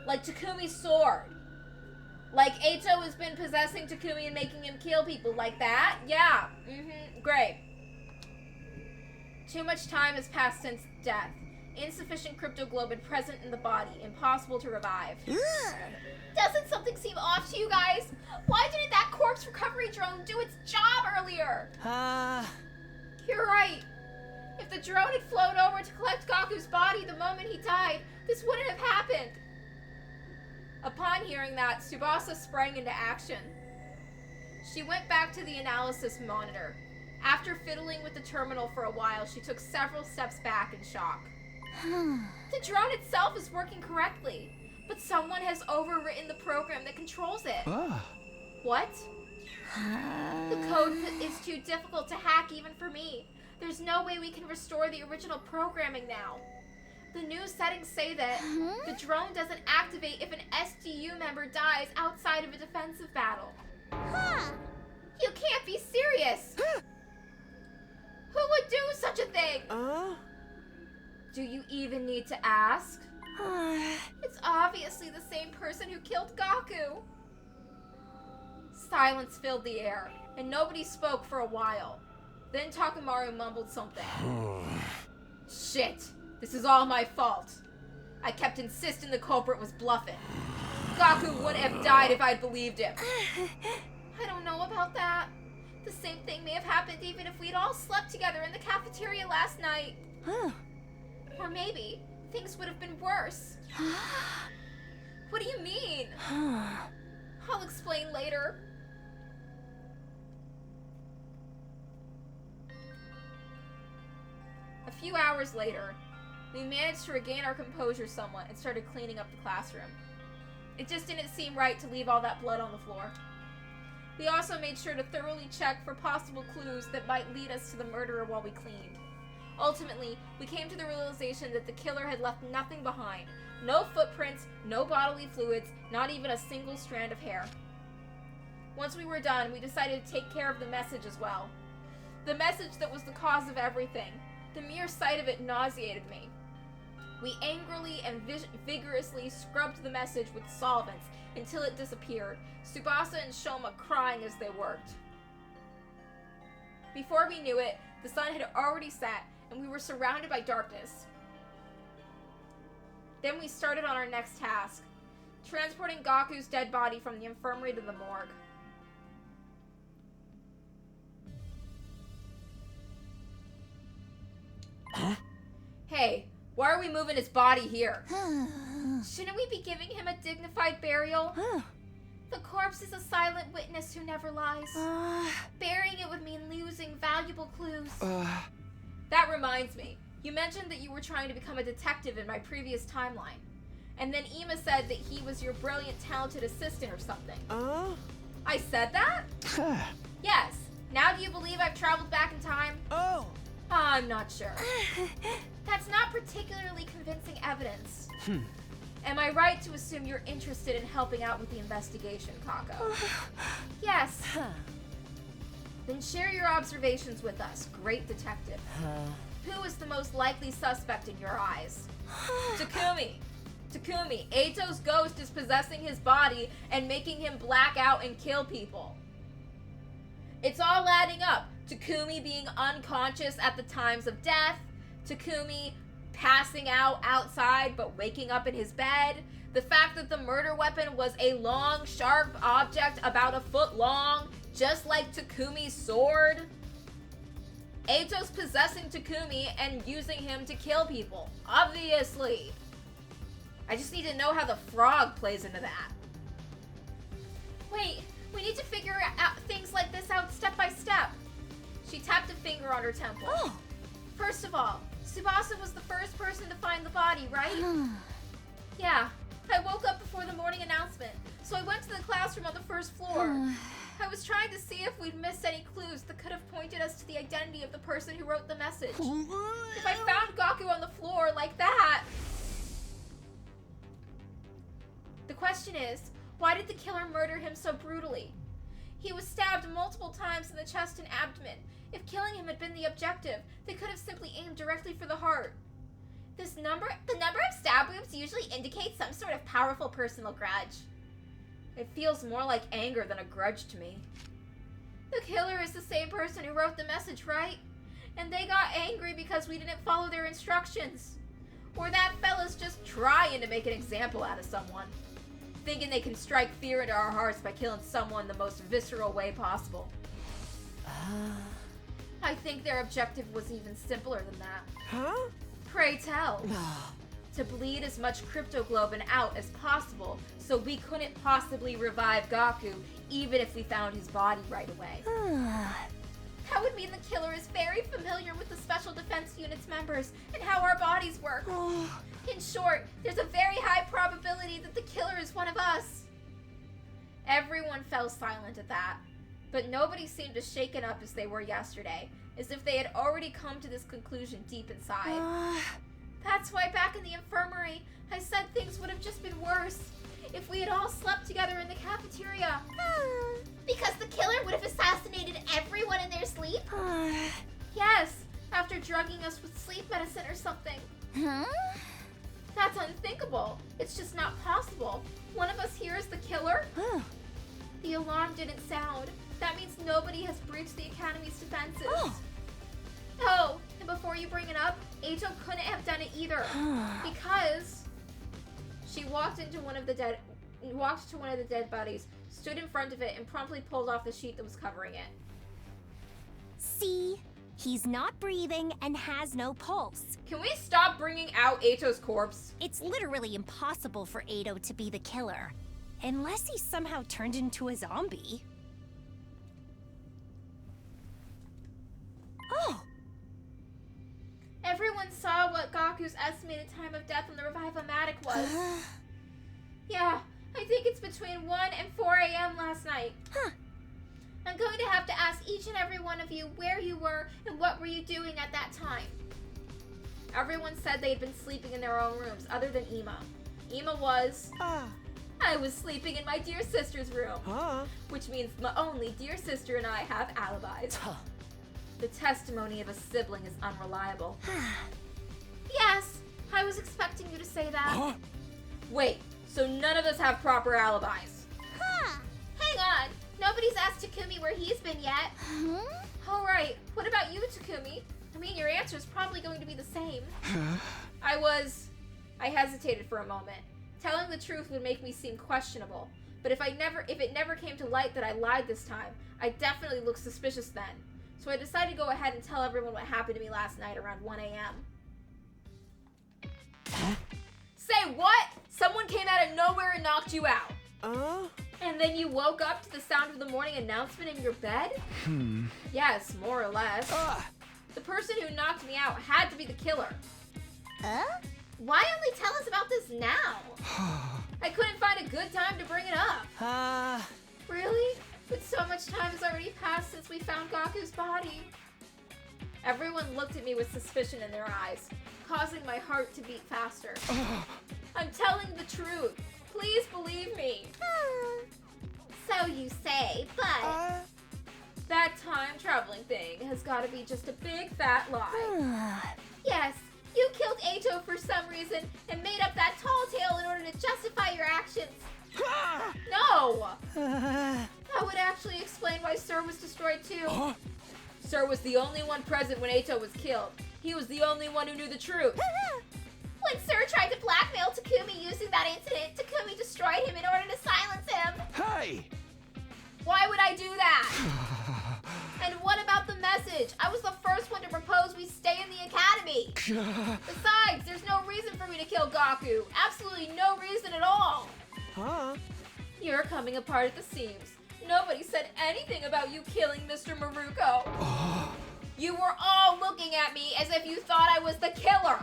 S1: Like Takumi's sword. Like Eito has been possessing Takumi and making him kill people like that? Yeah, great. Too much time has passed since death. Insufficient cryptoglobin present in the body. Impossible to revive. Doesn't something seem off to you guys? Why didn't that corpse recovery drone do its job earlier? You're right. If the drone had flown over to collect Gaku's body the moment he died, this wouldn't have happened. Upon hearing that, Tsubasa sprang into action. She went back to the analysis monitor. After fiddling with the terminal for a while, she took several steps back in shock. The drone itself is working correctly, but someone has overwritten the program that controls it. What? The code is too difficult to hack even for me. There's no way we can restore the original programming now. The new settings say that the drone doesn't activate if an SDU member dies outside of a defensive battle. You can't be serious! Who would do such a thing? Do you even need to ask? It's obviously the same person who killed Gaku. Silence filled the air, and nobody spoke for a while. Then Takamaru mumbled something. Shit, this is all my fault. I kept insisting the culprit was bluffing. Gaku would have died if I'd believed him. I don't know about that. The same thing may have happened even if we'd all slept together in the cafeteria last night. Or maybe things would have been worse. What do you mean? I'll explain later. A few hours later, we managed to regain our composure somewhat and started cleaning up the classroom. It just didn't seem right to leave all that blood on the floor. We also made sure to thoroughly check for possible clues that might lead us to the murderer while we cleaned. Ultimately, we came to the realization that the killer had left nothing behind. No footprints, no bodily fluids, not even a single strand of hair. Once we were done, we decided to take care of the message as well. The message that was the cause of everything. The mere sight of it nauseated me. We angrily and vigorously scrubbed the message with solvents until it disappeared, Tsubasa and Shoma crying as they worked. Before we knew it, the sun had already set, and we were surrounded by darkness. Then we started on our next task, transporting Gaku's dead body from the infirmary to the morgue.
S6: Huh?
S1: Hey, why are we moving his body here? Shouldn't we be giving him a dignified burial? The corpse is a silent witness who never lies. Burying it would mean losing valuable clues. That reminds me. You mentioned that you were trying to become a detective in my previous timeline. And then Ima said that he was your brilliant, talented assistant or something. I said that? Yes. Now do you believe I've traveled back in time? I'm not sure. That's not particularly convincing evidence. Am I right to assume you're interested in helping out with the investigation, Kako? Yes. Then share your observations with us, great detective. Who is the most likely suspect in your eyes? Takumi. Takumi, Eito's ghost is possessing his body and making him black out and kill people. It's all adding up. Takumi being unconscious at the times of death, Takumi passing out outside but waking up in his bed, the fact that the murder weapon was a long, sharp object about a foot long, just like Takumi's sword. Eito's possessing Takumi and using him to kill people, obviously. I just need to know how the frog plays into that. Wait, we need to figure out things like this out step by step. She tapped a finger on her temple. First of all, Tsubasa was the first person to find the body, right? Yeah. I woke up before the morning announcement, so I went to the classroom on the first floor. I was trying to see if we'd missed any clues that could have pointed us to the identity of the person who wrote the message. If I found Gaku on the floor like that... The question is, why did the killer murder him so brutally? He was stabbed multiple times in the chest and abdomen. If killing him had been the objective, they could have simply aimed directly for the heart. The number of stab wounds usually indicates some sort of powerful personal grudge. It feels more like anger than a grudge to me. The killer is the same person who wrote the message, right? And they got angry because we didn't follow their instructions. Or that fella's just trying to make an example out of someone. Thinking they can strike fear into our hearts by killing someone the most visceral way possible. I think their objective was even simpler than that. Pray tell. To bleed as much cryptoglobin out as possible so we couldn't possibly revive Gaku even if we found his body right away. That would mean the killer is very familiar with the Special Defense Unit's members and how our bodies work. In short, there's a very high probability that the killer is one of us. Everyone fell silent at that, but nobody seemed as shaken up as they were yesterday, as if they had already come to this conclusion deep inside. That's why back in the infirmary, I said things would have just been worse if we had all slept together in the cafeteria. Because the killer would have assassinated everyone in their sleep? Yes, after drugging us with sleep medicine or something. That's unthinkable. It's just not possible. One of us here is the killer? The alarm didn't sound. That means nobody has breached the Academy's defenses. Oh, and before you bring it up, Eito couldn't have done it either. Because she walked to one of the dead bodies, stood in front of it, and promptly pulled off the sheet that was covering it.
S7: See? He's not breathing and has no pulse.
S1: Can we stop bringing out Eito's corpse?
S7: It's literally impossible for Eito to be the killer. Unless he somehow turned into a zombie.
S1: Everyone saw what Gaku's estimated time of death on the Revive-O-Matic was. Yeah, I think it's between 1 and 4 a.m. last night. I'm going to have to ask each and every one of you where you were and what were you doing at that time. Everyone said they had been sleeping in their own rooms, other than Ima. Ima was... I was sleeping in my dear sister's room.
S6: Huh?
S1: Which means my only dear sister and I have alibis. The testimony of a sibling is unreliable. Yes, I was expecting you to say that.
S3: Huh?
S1: Wait, so none of us have proper alibis?
S7: Huh.
S1: Hang on, nobody's asked Takumi where he's been yet. Alright, what about you, Takumi? I mean, your answer is probably going to be the same. I hesitated for a moment. Telling the truth would make me seem questionable. But if it never came to light that I lied this time, I definitely looked suspicious then. So I decided to go ahead and tell everyone what happened to me last night around 1 a.m. Say what? Someone came out of nowhere and knocked you out. And then you woke up to the sound of the morning announcement in your bed? Yes, more or less. The person who knocked me out had to be the killer. Why only tell us about this now? I couldn't find a good time to bring it up. Really? But so much time has already passed since we found Gaku's body. Everyone looked at me with suspicion in their eyes, causing my heart to beat faster. I'm telling the truth. Please believe me.
S7: So you say, but...
S1: That time traveling thing has got to be just a big fat lie. Yes, you killed Eito for some reason and made up that tall tale in order to justify your actions. No! That would actually explain why Sir was destroyed too. Sir was the only one present when Eito was killed. He was the only one who knew the truth.
S7: When Sir tried to blackmail Takumi using that incident, Takumi destroyed him in order to silence him.
S3: Hey!
S1: Why would I do that? And what about the message? I was the first one to propose we stay in the academy. Besides, there's no reason for me to kill Gaku. Absolutely no reason at all. You're coming apart at the seams. Nobody said anything about you killing Mr. Maruko. You were all looking at me as if you thought I was the killer.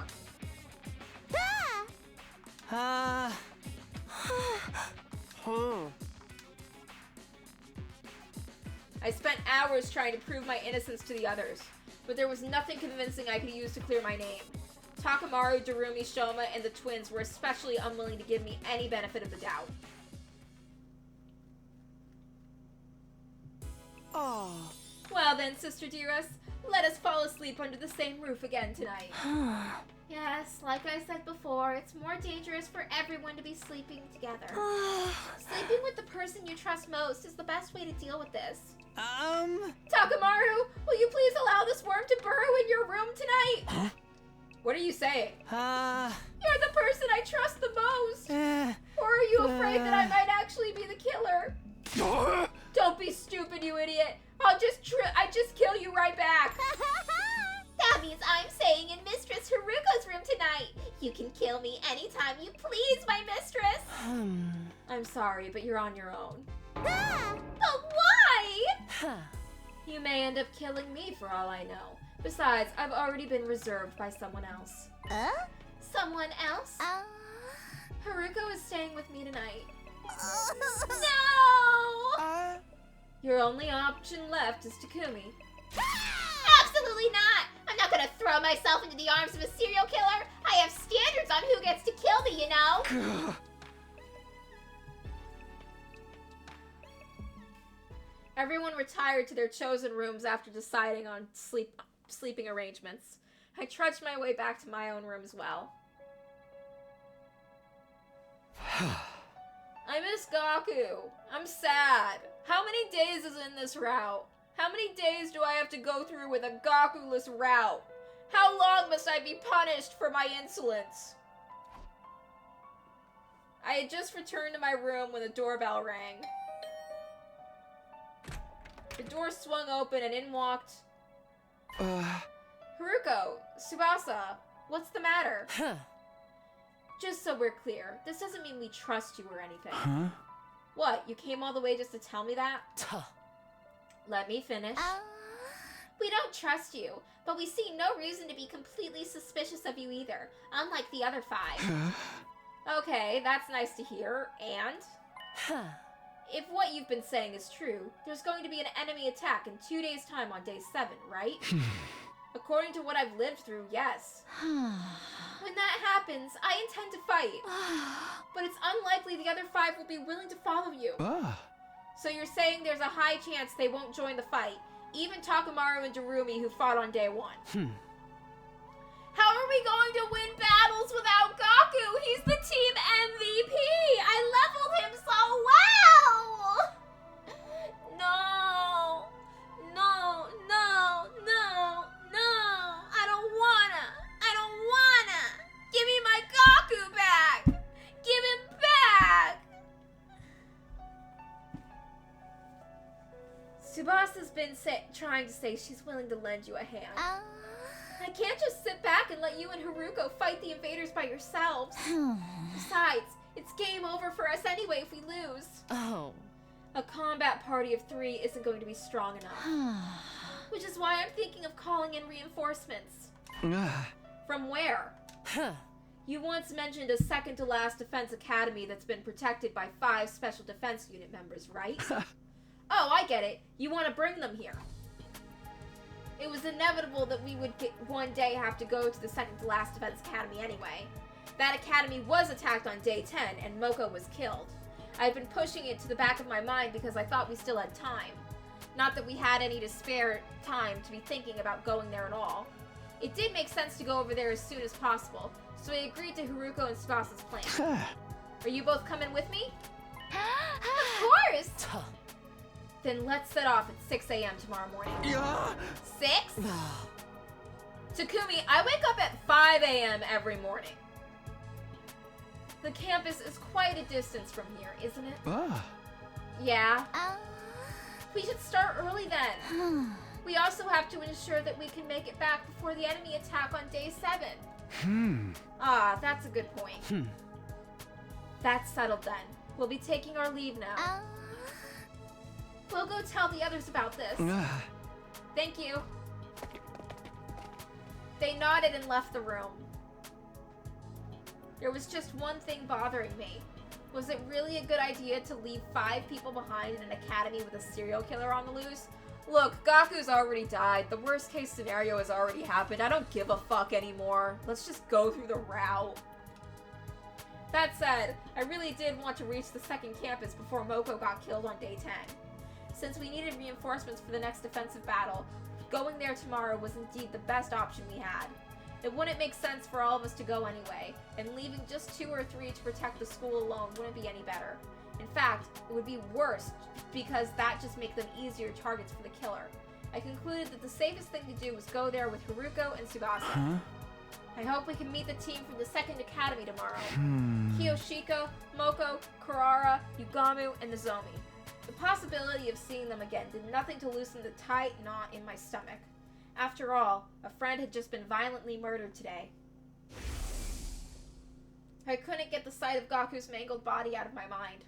S1: I spent hours trying to prove my innocence to the others, but there was nothing convincing I could use to clear my name. Takamaru, Darumi, Shoma, and the twins were especially unwilling to give me any benefit of the doubt. Well then, Sister Dearest, let us fall asleep under the same roof again tonight. Yes, like I said before, it's more dangerous for everyone to be sleeping together. Sleeping with the person you trust most is the best way to deal with this. Takamaru, will you please allow this worm to burrow in your room tonight? What are you saying? You're the person I trust the most. Or are you afraid that I might actually be the killer? Don't be stupid, you idiot. I just kill you right back.
S7: That means I'm staying in Mistress Haruko's room tonight. You can kill me anytime you please, my mistress.
S1: I'm sorry, but you're on your own.
S7: But why?
S1: You may end up killing me for all I know. Besides, I've already been reserved by someone else.
S7: Someone else?
S1: Haruko is staying with me tonight.
S7: No!
S1: Your only option left is Takumi.
S7: Absolutely not! I'm not gonna throw myself into the arms of a serial killer. I have standards on who gets to kill me, you know?
S1: Everyone retired to their chosen rooms after deciding on sleeping arrangements. I trudged my way back to my own room as well. I miss Gaku. I'm sad. How many days is in this route? How many days do I have to go through with a Gaku-less route? How long must I be punished for my insolence? I had just returned to my room when the doorbell rang. The door swung open and in walked... Haruko, Tsubasa, what's the matter? Just so we're clear, this doesn't mean we trust you or anything. What, you came all the way just to tell me that? Let me finish.
S7: We don't trust you, but we see no reason to be completely suspicious of you either, unlike the other 5.
S1: Okay, that's nice to hear, and? If what you've been saying is true, there's going to be an enemy attack in 2 days' time on day 7, right? According to what I've lived through, yes. When that happens, I intend to fight. But it's unlikely the other 5 will be willing to follow you. So you're saying there's a high chance they won't join the fight, even Takamaru and Darumi who fought on day 1. How are we going to win battles without Gaku? He's the team MVP! I leveled him so well! No! No, no, no, no! I don't wanna! Give me my Gaku back! Give him back! Tsubasa's been trying to say she's willing to lend you a hand. I can't just sit back and let you and Haruko fight the invaders by yourselves. Besides, it's game over for us anyway if we lose.
S5: Oh.
S1: A combat party of 3 isn't going to be strong enough. Which is why I'm thinking of calling in reinforcements. From where? You once mentioned a second-to-last defense academy that's been protected by 5 special defense unit members, right? Oh, I get it. You want to bring them here. It was inevitable that we would one day have to go to the second-to-last defense academy anyway. That academy was attacked on day 10, and Moko was killed. I've been pushing it to the back of my mind because I thought we still had time. Not that we had any to spare time to be thinking about going there at all. It did make sense to go over there as soon as possible, so I agreed to Haruko and Tsubasa's plan. Are you both coming with me? Of course! Then let's set off at 6 a.m. tomorrow morning. 6? Takumi, I wake up at 5 a.m. every morning. The campus is quite a distance from here, isn't it? Yeah. We should start early then. We also have to ensure that we can make it back before the enemy attack on day 7. Ah, that's a good point. That's settled then. We'll be taking our leave now. We'll go tell the others about this. Thank you. They nodded and left the room. There was just one thing bothering me. Was it really a good idea to leave 5 people behind in an academy with a serial killer on the loose? Look, Gaku's already died. The worst case scenario has already happened. I don't give a fuck anymore. Let's just go through the route. That said, I really did want to reach the second campus before Moko got killed on day 10. Since we needed reinforcements for the next defensive battle, going there tomorrow was indeed the best option we had. It wouldn't make sense for all of us to go anyway, and leaving just 2 or 3 to protect the school alone wouldn't be any better. In fact, it would be worse, because that just makes them easier targets for the killer. I concluded that the safest thing to do was go there with Haruko and Tsubasa. I hope we can meet the team from the second academy tomorrow. Kiyoshiko, Moko, Kurara, Yugamu, and Nozomi. The possibility of seeing them again did nothing to loosen the tight knot in my stomach. After all, a friend had just been violently murdered today. I couldn't get the sight of Gaku's mangled body out of my mind.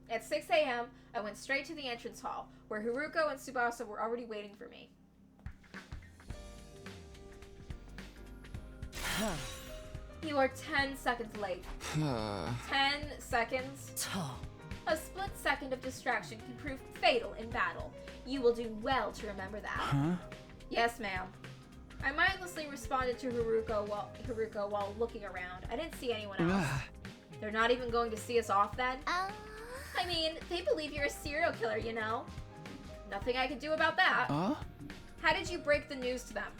S1: At 6 a.m., I went straight to the entrance hall, where Haruko and Tsubasa were already waiting for me. You are 10 seconds late. 10 seconds? A split second of distraction can prove fatal in battle. You will do well to remember that. Yes, ma'am. I mindlessly responded to Haruko while looking around. I didn't see anyone else. They're not even going to see us off then? I mean, they believe you're a serial killer, you know? Nothing I could do about that. How did you break the news to them?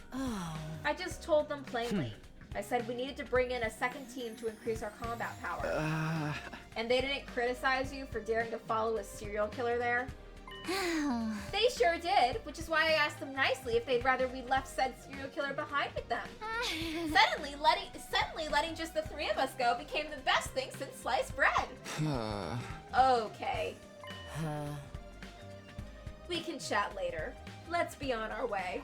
S1: I just told them plainly. I said we needed to bring in a second team to increase our combat power. And they didn't criticize you for daring to follow a serial killer there? They sure did, which is why I asked them nicely if they'd rather we left said serial killer behind with them. Suddenly letting just the 3 of us go became the best thing since sliced bread. Okay. We can chat later. Let's be on our way.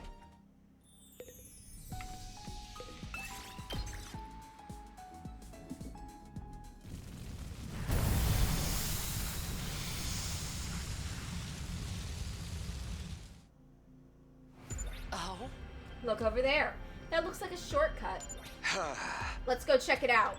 S1: Look over there. That looks like a shortcut. Let's go check it out.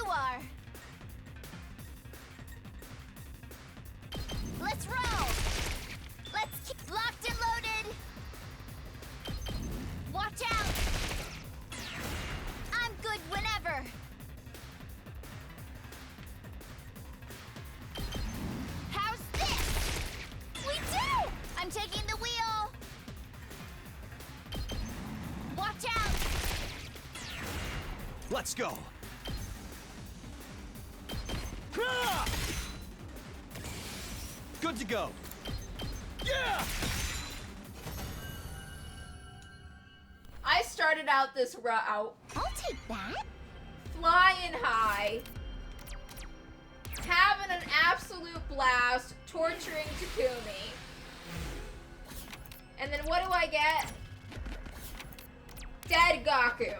S7: you are. Let's roll. Let's keep locked and loaded. Watch out. I'm good whenever. How's this? We do! I'm taking the wheel. Watch out.
S2: Let's go. Good to go. Yeah!
S1: I started out this route
S7: I'll take that.
S1: flying high, having an absolute blast, torturing Takumi. And then what do I get? Dead Gaku.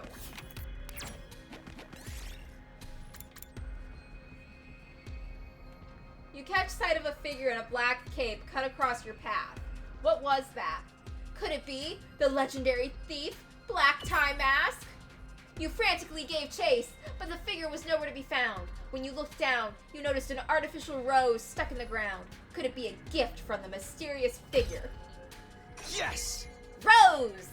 S1: You catch sight of a figure in a black cape cut across your path. What was that? Could it be the legendary thief, Black Tie Mask? You frantically gave chase, but the figure was nowhere to be found. When you looked down, you noticed an artificial rose stuck in the ground. Could it be a gift from the mysterious figure?
S2: Yes!
S1: Rose!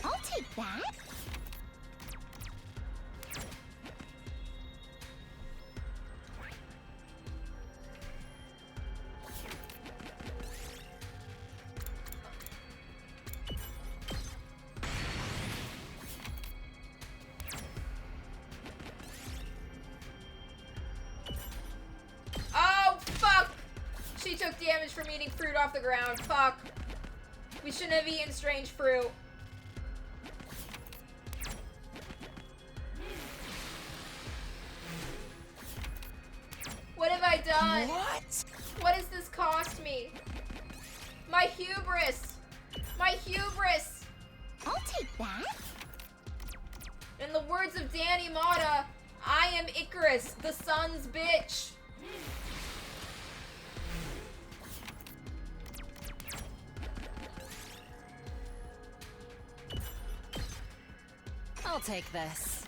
S7: I'll take that.
S1: Oh, fuck! She took damage from eating fruit off the ground. Fuck. We shouldn't have eaten strange fruit. What have I done?
S6: What?
S1: What has this cost me? My hubris! My hubris!
S7: I'll take that.
S1: In the words of Danny Mata, I am Icarus, the sun's bitch.
S5: I'll take this.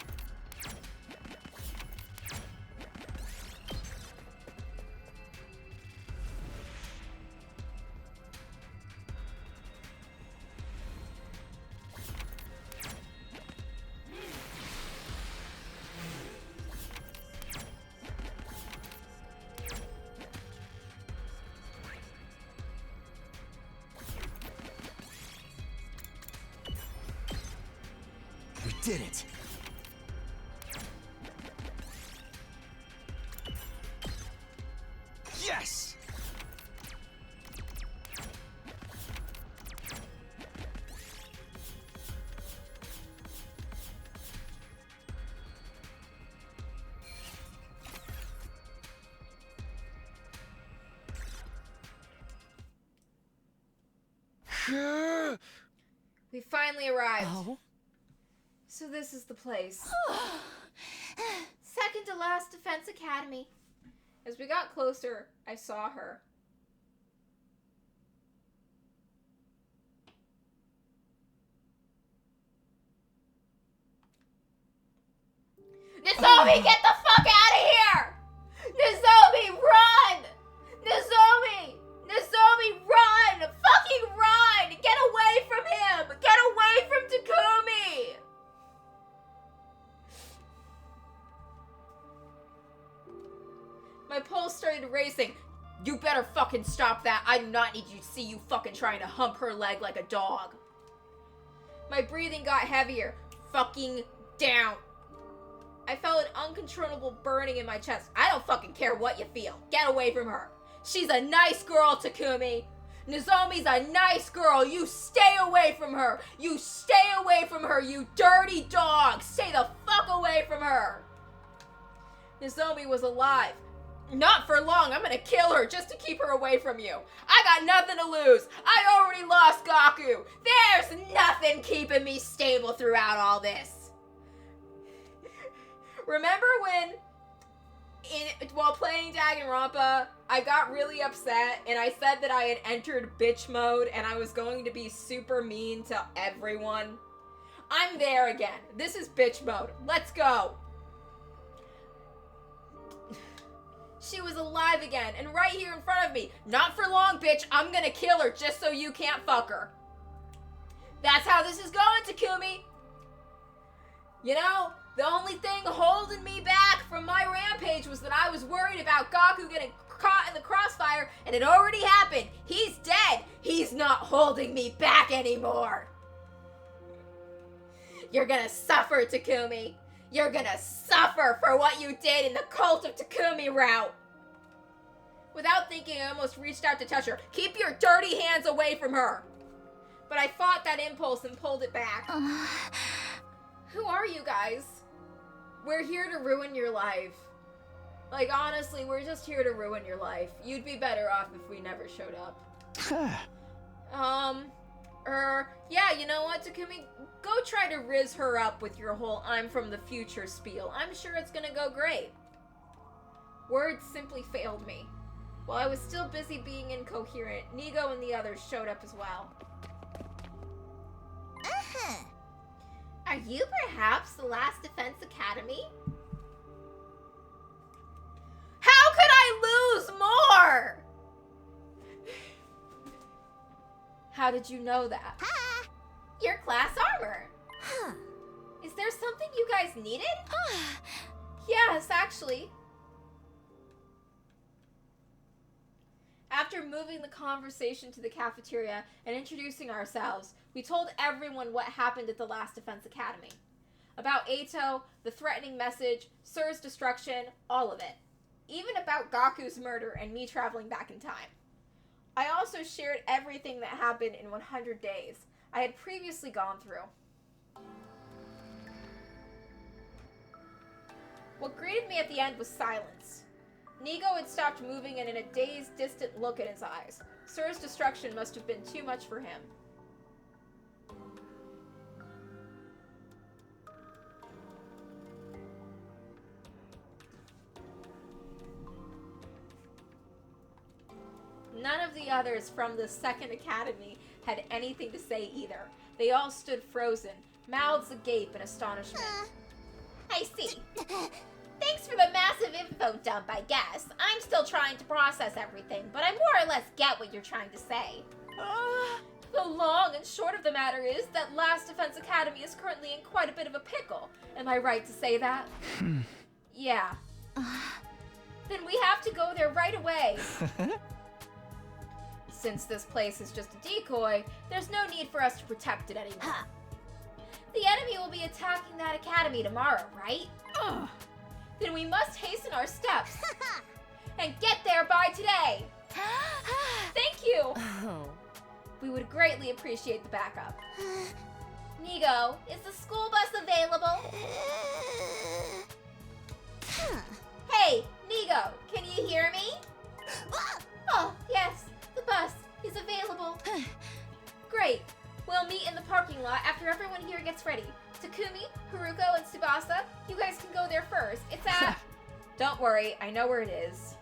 S2: We did it. Yes!
S1: We finally arrived.
S5: Oh?
S1: So this is the place. Second to last Defense Academy. As we got closer, I saw her. Nozomi, get the fuck out of here! Nozomi, run! Nozomi! Nozomi, run! Fucking run! Get away from him! Get away from Takumi! My pulse started racing. You better fucking stop that. I do not need you to see you fucking trying to hump her leg like a dog. My breathing got heavier. Fucking down. I felt an uncontrollable burning in my chest. I don't fucking care what you feel. Get away from her. She's a nice girl, Takumi. Nozomi's a nice girl. You stay away from her. You stay away from her, you dirty dog. Stay the fuck away from her. Nozomi was alive. Not for long. I'm gonna kill her just to keep her away from you. I got nothing to lose. I already lost Gaku. There's nothing keeping me stable throughout all this. Remember when, while playing Danganronpa, I got really upset and I said that I had entered bitch mode and I was going to be super mean to everyone. I'm there again. This is bitch mode. Let's go. She was alive again and right here in front of me. Not for long, bitch. I'm gonna kill her just so you can't fuck her. That's how this is going, Takumi. You know, the only thing holding me back from my rampage was that I was worried about Gaku getting caught in the crossfire, and it already happened. He's dead. He's not holding me back anymore. You're gonna suffer, Takumi. You're gonna suffer for what you did in the Cult of Takumi route. Without thinking, I almost reached out to touch her. Keep your dirty hands away from her. But I fought that impulse and pulled it back. Who are you guys? We're here to ruin your life. Like, honestly, we're just here to ruin your life. You'd be better off if we never showed up. Yeah, you know what, Takumi? Go try to riz her up with your whole I'm from the future spiel. I'm sure it's gonna go great. Words simply failed me. While I was still busy being incoherent, Nigo and the others showed up as well. Are you perhaps the Last Defense Academy? How could I lose more? How did you know that? Your class armor. Is there something you guys needed? Yes, actually. After moving the conversation to the cafeteria and introducing ourselves, we told everyone what happened at the Last Defense Academy. About Eito, the threatening message, Sir's destruction, all of it. Even about Gaku's murder and me traveling back in time. I also shared everything that happened in 100 days I had previously gone through. What greeted me at the end was silence. Nigo had stopped moving and in a dazed, distant look in his eyes. Sir's destruction must have been too much for him. None of the others from the second academy had anything to say either. They all stood frozen, mouths agape in astonishment. I see. Thanks for the massive info dump, I guess. I'm still trying to process everything, but I more or less get what you're trying to say. The long and short of the matter is that Last Defense Academy is currently in quite a bit of a pickle. Am I right to say that? Yeah. Then we have to go there right away. Since this place is just a decoy, there's no need for us to protect it anymore. The enemy will be attacking that academy tomorrow, right? Then we must hasten our steps and get there by today. Thank you. We would greatly appreciate the backup. Nigo, is the school bus available? Hey, Nigo, can you hear me? Oh, yes, the bus is available. Great. We'll meet in the parking lot after everyone here gets ready. Takumi, Haruko, and Tsubasa, you guys can go there first. It's at... Don't worry, I know where it is.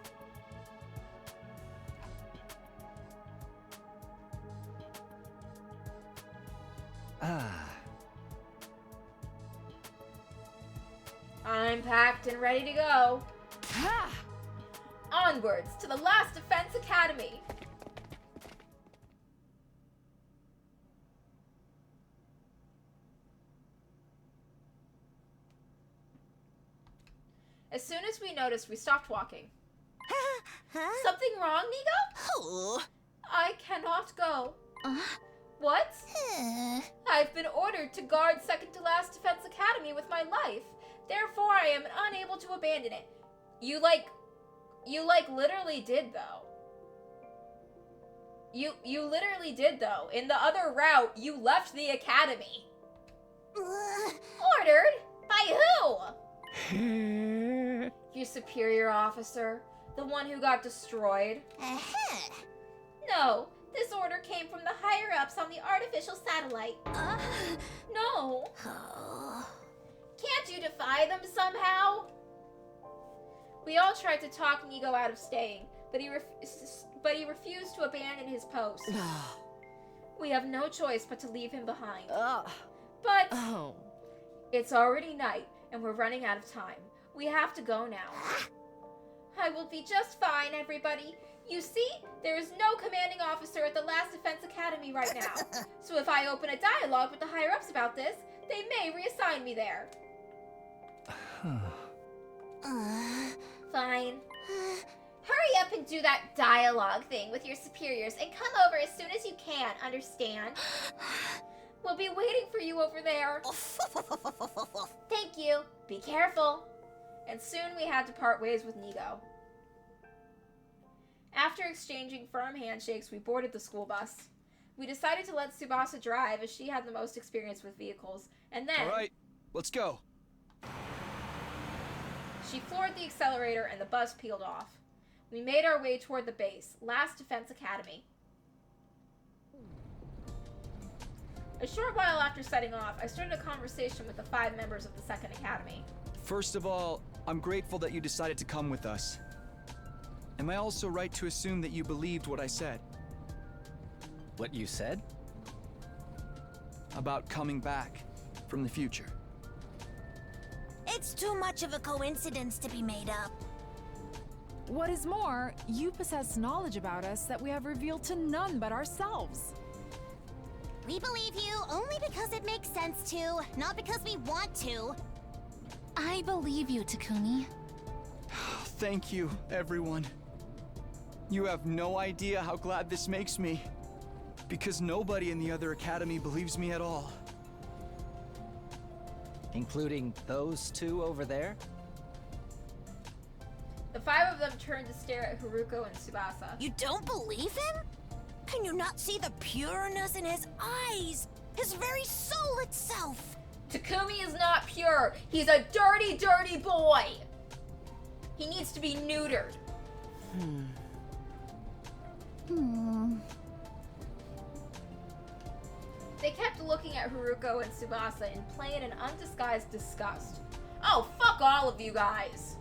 S1: I'm packed and ready to go. Onwards to the Last Defense Academy. As soon as we noticed, we stopped walking. Something wrong, Nigo? I cannot go. What? I've been ordered to guard second to Last Defense Academy with my life. Therefore, I am unable to abandon it. You literally did, though. You literally did, though. In the other route, you left the academy. Ordered? By who? Your superior officer. The one who got destroyed. No, this order came from the higher-ups on the artificial satellite. No. Can't you defy them somehow? We all tried to talk Nigo out of staying, but he refused to abandon his post. We have no choice but to leave him behind. But it's already night, and we're running out of time. We have to go now. I will be just fine, everybody. You see, there is no commanding officer at the Last Defense Academy right now. So if I open a dialogue with the higher-ups about this, they may reassign me there. Fine. Hurry up and do that dialogue thing with your superiors and come over as soon as you can, understand? We'll be waiting for you over there. Thank you. Be careful. And soon we had to part ways with Nigo. After exchanging firm handshakes, we boarded the school bus. We decided to let Tsubasa drive as she had the most experience with vehicles, and then...
S2: All right, let's go.
S1: She floored the accelerator and the bus peeled off. We made our way toward the base, Last Defense Academy. A short while after setting off, I started a conversation with the 5 members of the Second Academy.
S2: First of all, I'm grateful that you decided to come with us. Am I also right to assume that you believed what I said?
S4: What you said?
S2: About coming back from the future.
S7: It's too much of a coincidence to be made up.
S8: What is more, you possess knowledge about us that we have revealed to none but ourselves.
S7: We believe you only because it makes sense to, not because we want to.
S9: I believe you, Takumi.
S2: Thank you, everyone. You have no idea how glad this makes me. Because nobody in the other academy believes me at all.
S10: Including those 2 over there?
S1: The 5 of them turned to stare at Haruko and Tsubasa.
S7: You don't believe him? Can you not see the pureness in his eyes? His very soul itself!
S1: Takumi is not pure. He's a dirty, dirty boy. He needs to be neutered. They kept looking at Haruko and Tsubasa in plain and undisguised disgust. Oh, fuck all of you guys!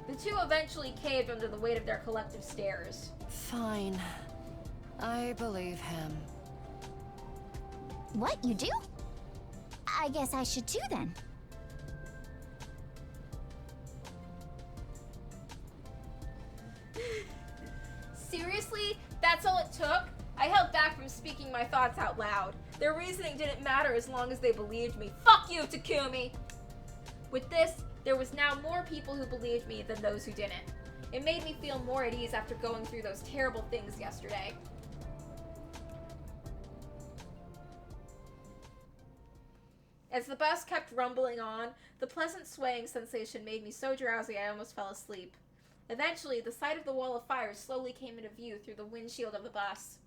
S1: The 2 eventually caved under the weight of their collective stares.
S5: Fine. I believe him.
S9: What, you do? I guess I should too then.
S1: Seriously? That's all it took? I held back from speaking my thoughts out loud. Their reasoning didn't matter as long as they believed me. Fuck you, Takumi! With this, there was now more people who believed me than those who didn't. It made me feel more at ease after going through those terrible things yesterday. As the bus kept rumbling on, the pleasant swaying sensation made me so drowsy I almost fell asleep. Eventually, the sight of the wall of fire slowly came into view through the windshield of the bus.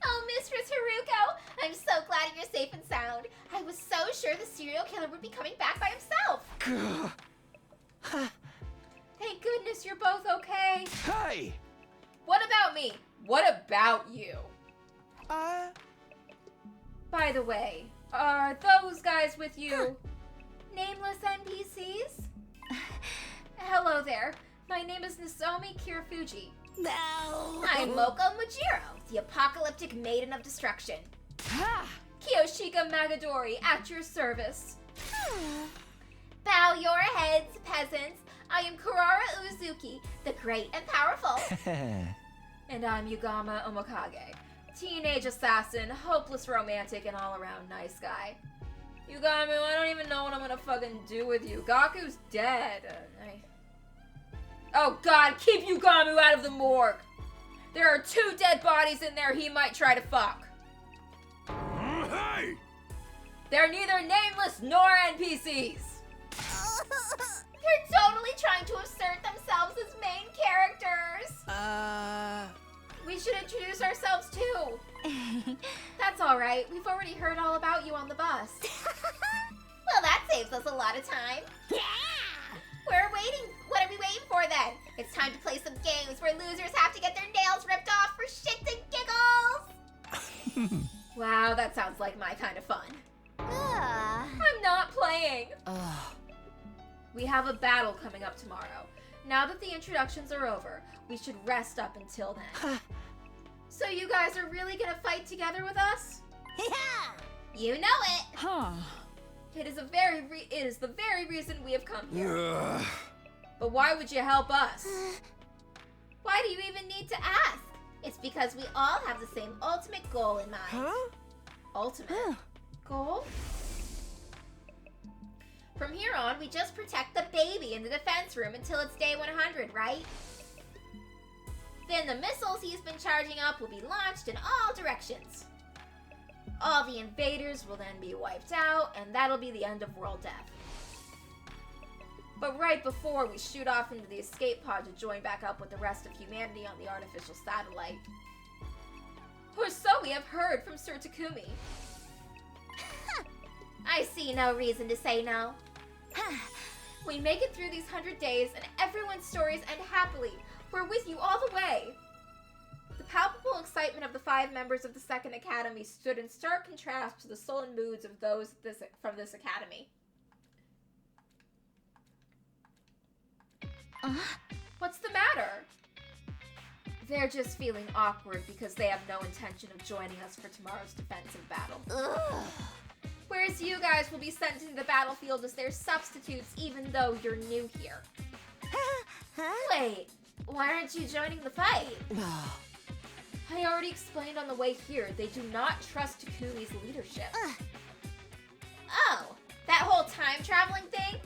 S1: Oh, Mistress Haruko! I'm so glad you're safe and sound. I was so sure the serial killer would be coming back by himself. Thank goodness you're both okay.
S2: Hey!
S1: What about me? What about you? By the way, are those guys with you nameless NPCs? Hello there. My name is Nozomi Kirafuji.
S7: No!
S1: I'm Moko Majiro, the apocalyptic maiden of destruction. Kiyoshika Magadori, at your service. Bow your heads, peasants. I am Kurara Uzuki, the great and powerful. And I'm Yugama Omokage, teenage assassin, hopeless romantic, and all-around nice guy. Yugama, I don't even know what I'm gonna fucking do with you. Gaku's dead. Oh god, keep Yugamu out of the morgue! There are 2 dead bodies in there he might try to fuck.
S3: Hey!
S1: They're neither nameless nor NPCs. They're totally trying to assert themselves as main characters. We should introduce ourselves too. That's alright, we've already heard all about you on the bus. Well, that saves us a lot of time.
S7: Yeah!
S1: We're waiting. What are we waiting for then? It's time to play some games where losers have to get their nails ripped off for shits and giggles. Wow, that sounds like my kind of fun. I'm not playing. We have a battle coming up tomorrow. Now that the introductions are over, we should rest up until then. So you guys are really gonna fight together with us? Yeah! You know it!
S8: Huh.
S1: It is the very reason we have come here. But why would you help us? Why do you even need to ask? It's because we all have the same ultimate goal in mind.
S6: Huh?
S1: Ultimate goal? From here on, we just protect the baby in the defense room until it's day 100, right? Then the missiles he's been charging up will be launched in all directions. All the invaders will then be wiped out, and that'll be the end of world death. But right before we shoot off into the escape pod to join back up with the rest of humanity on the artificial satellite. Or so we have heard from Sir Takumi. I see no reason to say no. We make it through these 100 days and everyone's stories end happily. We're with you all the way. The palpable excitement of the 5 members of the Second Academy stood in stark contrast to the sullen moods of those from this academy. What's the matter? They're just feeling awkward because they have no intention of joining us for tomorrow's defensive battle. Whereas you guys will be sent into the battlefield as their substitutes even though you're new here. Wait, why aren't you joining the fight? I already explained on the way here, they do not trust Takumi's leadership. Oh, that whole time traveling thing?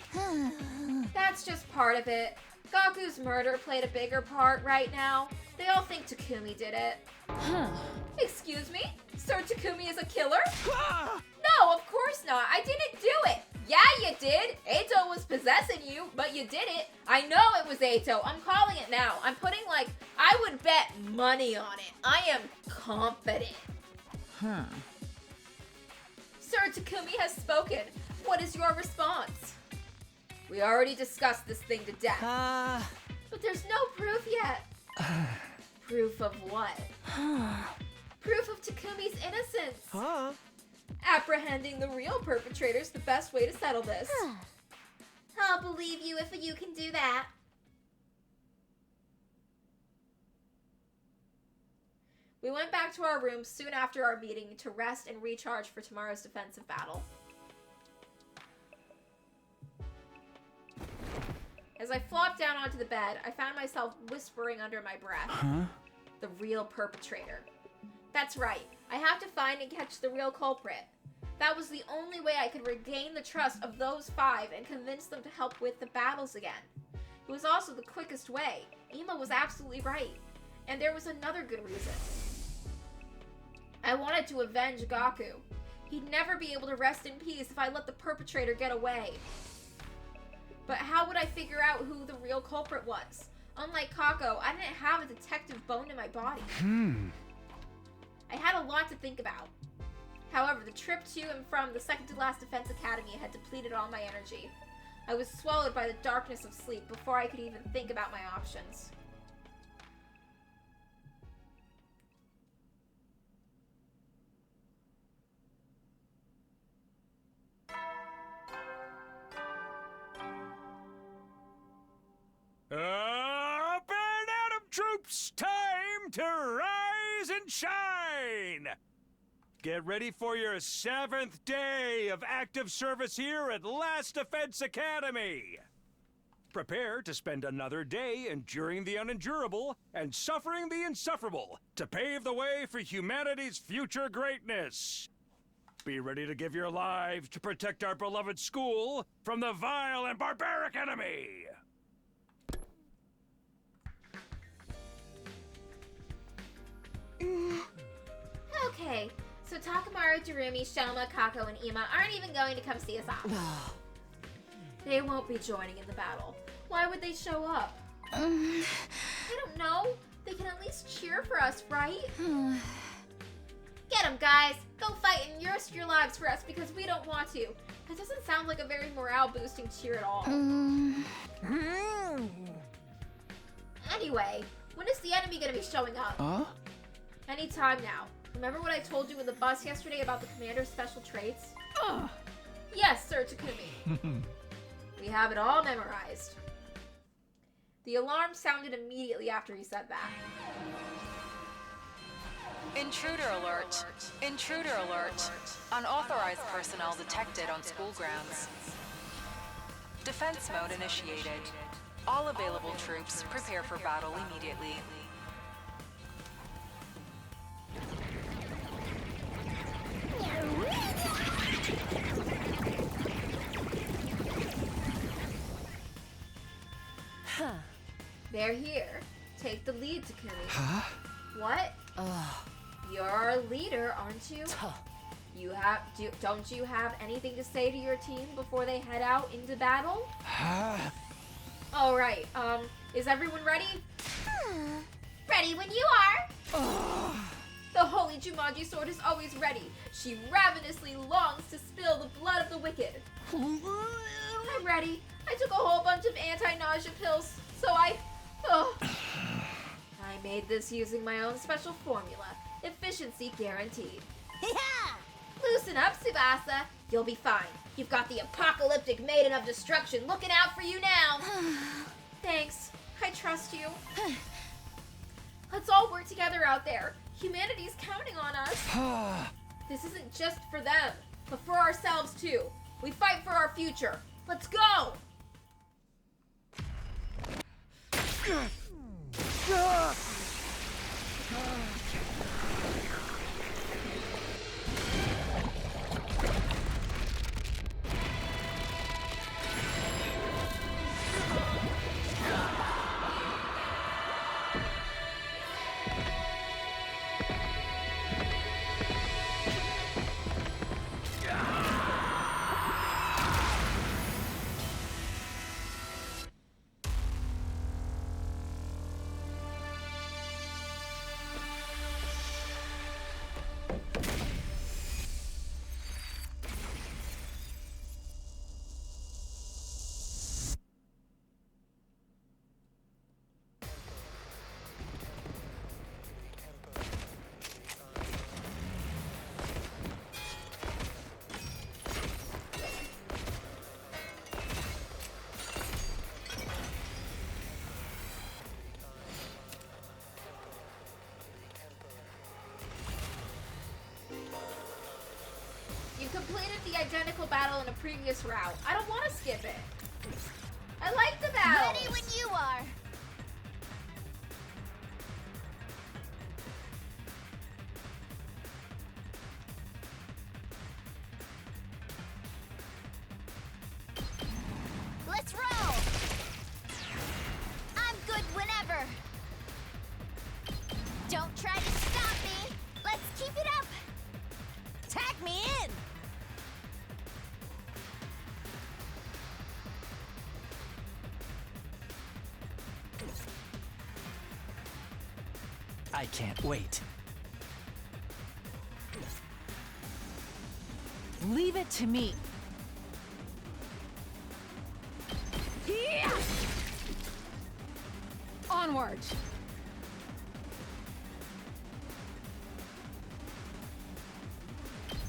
S1: That's just part of it. Gaku's murder played a bigger part right now. They all think Takumi did it. Excuse me? Sir Takumi is a killer? No, of course not. I didn't do it. Yeah, you did. Eito was possessing you, but you did it. I know it was Eito. I'm calling it now. I'm putting I would bet money on it. I am confident. Sir Takumi has spoken. What is your response? We already discussed this thing to death. But there's no proof yet. Proof of what? Proof of Takumi's innocence. Apprehending the real perpetrator's the best way to settle this. I'll believe you if you can do that. We went back to our rooms soon after our meeting to rest and recharge for tomorrow's defensive battle. As I flopped down onto the bed, I found myself whispering under my breath. The real perpetrator. That's right. I have to find and catch the real culprit. That was the only way I could regain the trust of those 5 and convince them to help with the battles again. It was also the quickest way. Ima was absolutely right. And there was another good reason. I wanted to avenge Gaku. He'd never be able to rest in peace if I let the perpetrator get away. But how would I figure out who the real culprit was? Unlike Kako, I didn't have a detective bone in my body. I had a lot to think about. However, the trip to and from the second to last Defense Academy had depleted all my energy. I was swallowed by the darkness of sleep before I could even think about my options.
S3: Up and atom troops! Time to rise and shine! Get ready for your 7th day of active service here at Last Defense Academy. Prepare to spend another day enduring the unendurable and suffering the insufferable to pave the way for humanity's future greatness. Be ready to give your lives to protect our beloved school from the vile and barbaric enemy.
S1: Okay, so Takamaru, Jirumi, Shoma, Kako, and Ima aren't even going to come see us off. They won't be joining in the battle. Why would they show up? I don't know. They can at least cheer for us, right? Get them, guys! Go fight and risk your lives for us because we don't want to. That doesn't sound like a very morale-boosting cheer at all. Anyway, when is the enemy gonna be showing up?
S2: Huh?
S1: Anytime now. Remember what I told you in the bus yesterday about the commander's special traits? Yes, Sir Takumi. We have it all memorized. The alarm sounded immediately after he said that.
S11: Intruder alert. Intruder alert. Unauthorized personnel detected on school grounds. Defense mode initiated. All available troops prepare for battle immediately.
S1: They're here. Take the lead, Takumi.
S2: Huh?
S1: What? You're our leader, aren't you? Don't you have anything to say to your team before they head out into battle? All right. Is everyone ready? Ready when you are. The holy Jumanji sword is always ready. She ravenously longs to spill the blood of the wicked. I'm ready. I took a whole bunch of anti-nausea pills, so I made this using my own special formula. Efficiency guaranteed. Loosen up, Tsubasa. You'll be fine. You've got the apocalyptic maiden of destruction looking out for you now. Thanks. I trust you. Let's all work together out there. Humanity's counting on us. This isn't just for them, but for ourselves too. We fight for our future. Let's go! You completed the identical battle in a previous route. I don't want to skip it. I like the battle.
S9: Ready when you are. Let's roll. I'm good whenever. Don't try to stop me. Let's keep it up. Tag me in.
S10: I can't wait.
S8: Leave it to me. Yeah! Onward.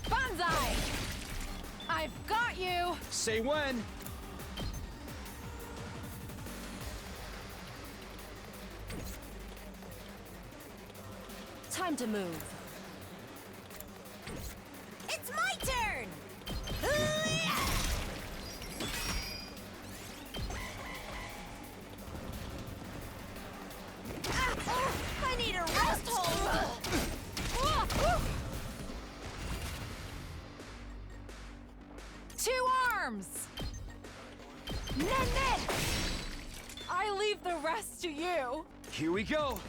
S8: Banzai! I've got you!
S2: Say when.
S5: Time to move.
S7: It's my turn! I need a rest hold!
S8: Two arms! Nen! I leave the rest to you.
S2: Here we go.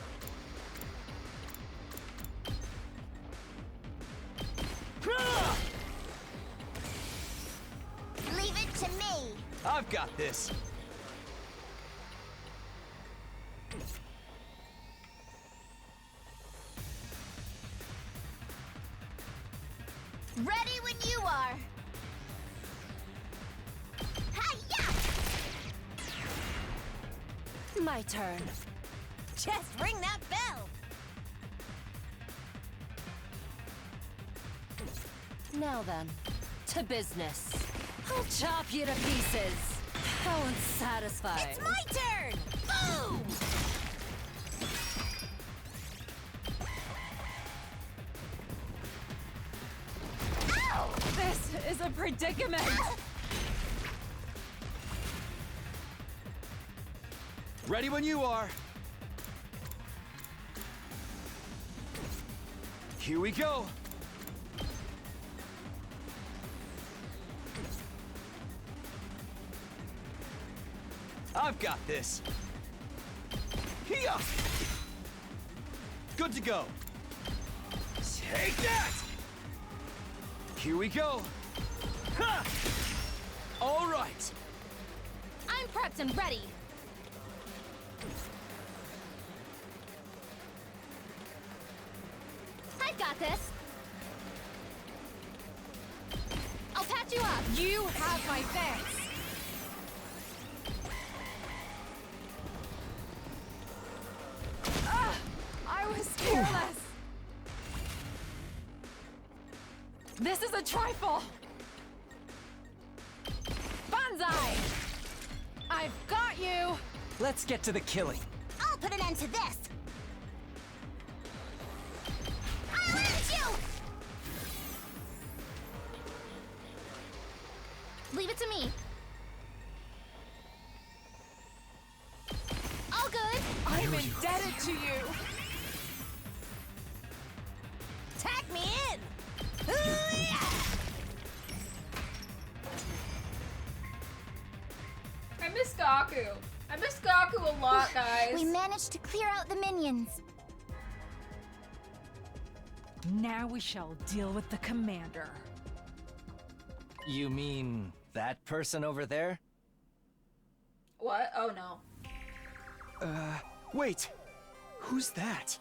S7: Leave it to me!
S2: I've got this.
S7: Ready when you are!
S5: My turn.
S7: Just ring that bell.
S5: Now then, to business. I'll chop you to pieces. How unsatisfying.
S7: It's my turn! Boom! Ow!
S8: This is a predicament!
S2: Ready when you are. Here we go. I've got this. Here. Good to go. Take that. Here we go. Ha! All right.
S9: I'm prepped and ready. I've got this. I'll patch you up.
S8: You have my thanks! I was careless! This is a trifle! Banzai! I've got you!
S10: Let's get to the killing.
S7: I'll put an end to this. I'll end you!
S9: Leave it to me. All good.
S8: I'm indebted to you!
S7: Tag me in! Hoo-yah!
S1: I miss Gaku. I miss Gaku a lot, guys.
S9: We managed to clear out the minions.
S8: Now we shall deal with the commander.
S10: You mean that person over there?
S1: What? Oh no.
S2: Wait. Who's that?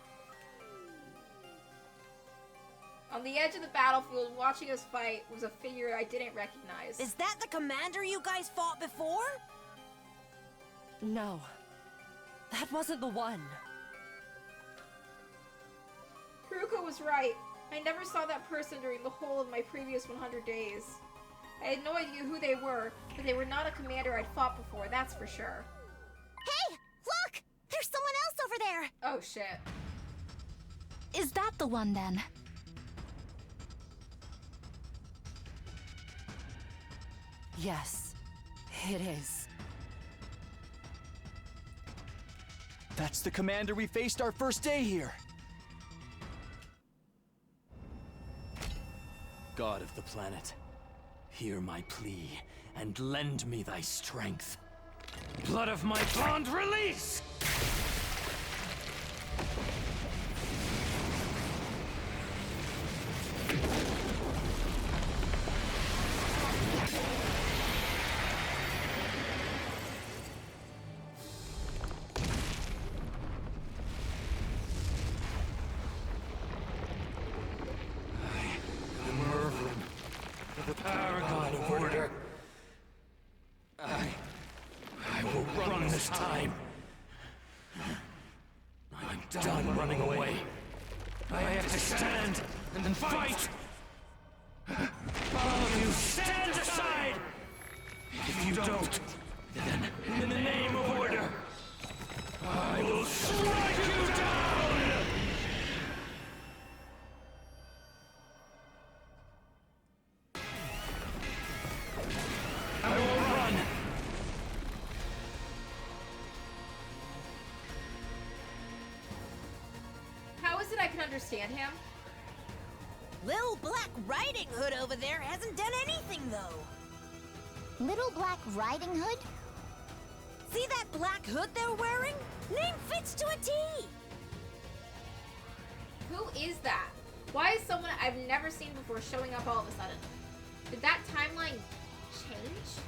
S1: On the edge of the battlefield, watching us fight was a figure I didn't recognize.
S7: Is that the commander you guys fought before?
S5: No. That wasn't the one.
S1: Haruka was right. I never saw that person during the whole of my previous 100 days. I had no idea who they were, but they were not a commander I'd fought before, that's for sure.
S7: Hey, look! There's someone else over there!
S1: Oh shit.
S9: Is that the one then?
S5: Yes, it is.
S2: That's the commander we faced our first day here.
S12: God of the planet, hear my plea and lend me thy strength. Blood of my bond, release! The paragon of order. I will run this time. I'm done running away. I have to stand and fight. All of you, stand aside! If you don't, then in the name of order, I will strike you down! I will run!
S1: How is it I can understand him?
S7: Little Black Riding Hood over there hasn't done anything, though.
S9: Little Black Riding Hood?
S7: See that black hood they're wearing? Name fits to a T!
S1: Who is that? Why is someone I've never seen before showing up all of a sudden? Did that timeline change?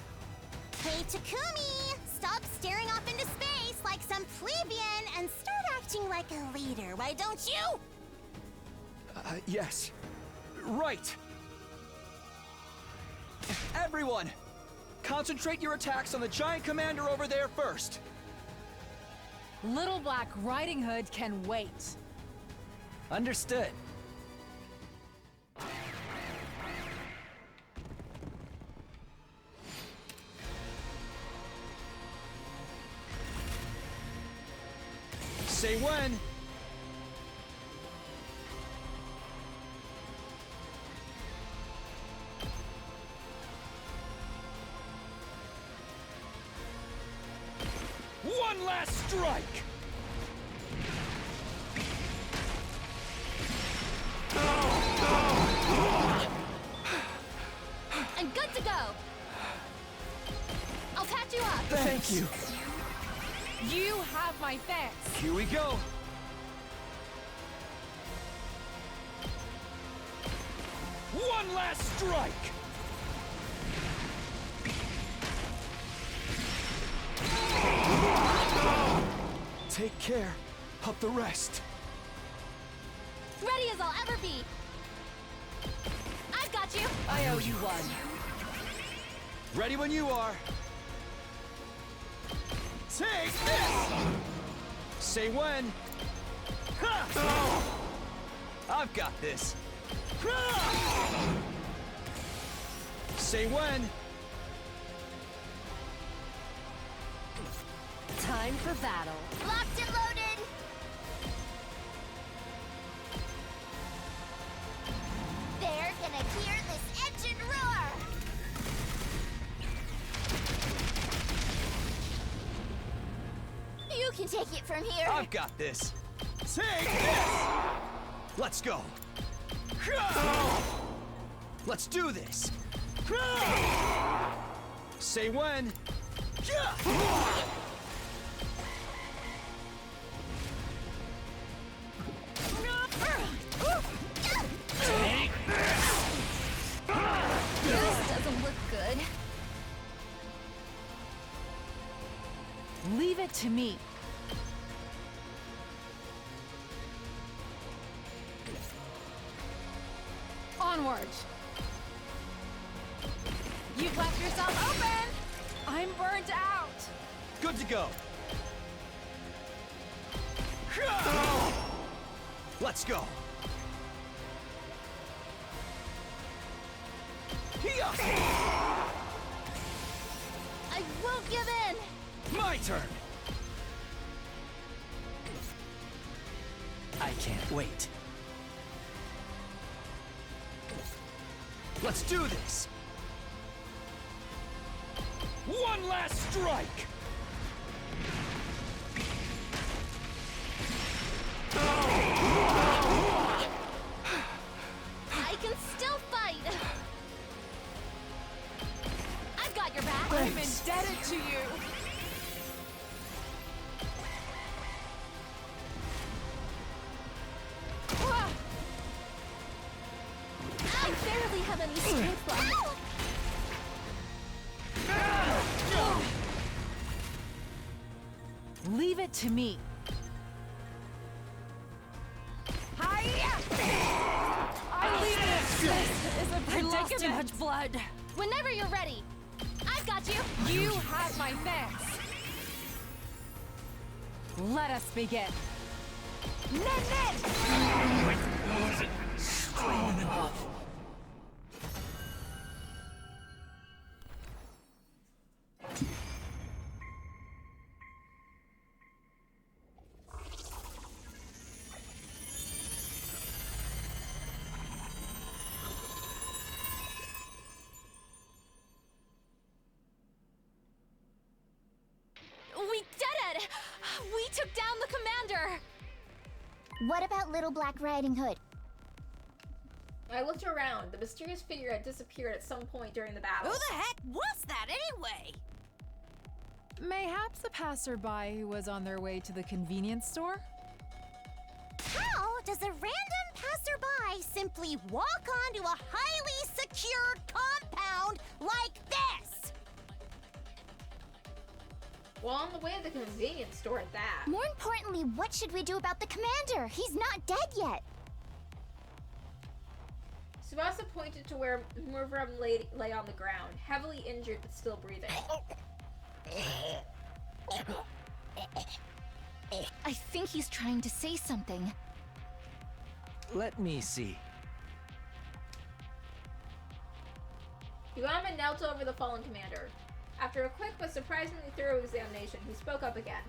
S9: Hey, Takumi! Stop staring off into space like some plebeian and start acting like a leader, why don't you?
S2: Yes. Right. Everyone, concentrate your attacks on the giant commander over there first.
S8: Little Black Riding Hood can wait.
S10: Understood.
S2: Say when.
S3: One last strike!
S9: I'm good to go. I'll patch you up.
S2: Thank you.
S8: You have my thanks.
S2: Here we go.
S3: One last strike!
S2: Take care of the rest.
S9: Ready as I'll ever be. I've got you.
S5: I owe you one.
S2: Ready when you are. Take this! Say when. Ha! I've got this. Say when.
S5: Time for battle.
S9: Locked and loaded. They're gonna hear this engine roar. You can take it from here.
S2: I've got this. Take this! Let's go. Let's do this. Say when.
S9: This doesn't look good.
S8: Leave it to me. Onward.
S9: You've left yourself open.
S8: I'm burnt out.
S2: Good to go. Let's go.
S9: I won't give in.
S2: My turn.
S10: I can't wait.
S2: Let's do this.
S3: One last strike!
S9: I can still fight. I've got your back.
S8: I'm indebted to you.
S9: I barely have any strength left.
S8: Leave it to me. Hiya! I leave this. This is a
S9: I lost too
S8: predicament.
S9: much blood. Whenever you're ready, I've got you.
S8: You have my thanks. Let us begin. Net!
S12: Strong enough.
S9: We did it! We took down the commander! What about Little Black Riding Hood?
S1: I looked around. The mysterious figure had disappeared at some point during the battle.
S7: Who the heck was that anyway?
S8: Mayhaps a passerby who was on their way to the convenience store?
S9: How does a random passerby simply walk onto a highly secured compound like this?
S1: Well, on the way to the convenience store at that.
S9: More importantly, what should we do about the commander? He's not dead yet.
S1: Tsubasa pointed to where Murvram lay on the ground, heavily injured but still breathing.
S13: I think he's trying to say something.
S10: Let me see.
S1: Yuama knelt over the fallen commander. After a quick but surprisingly thorough examination, he spoke up again.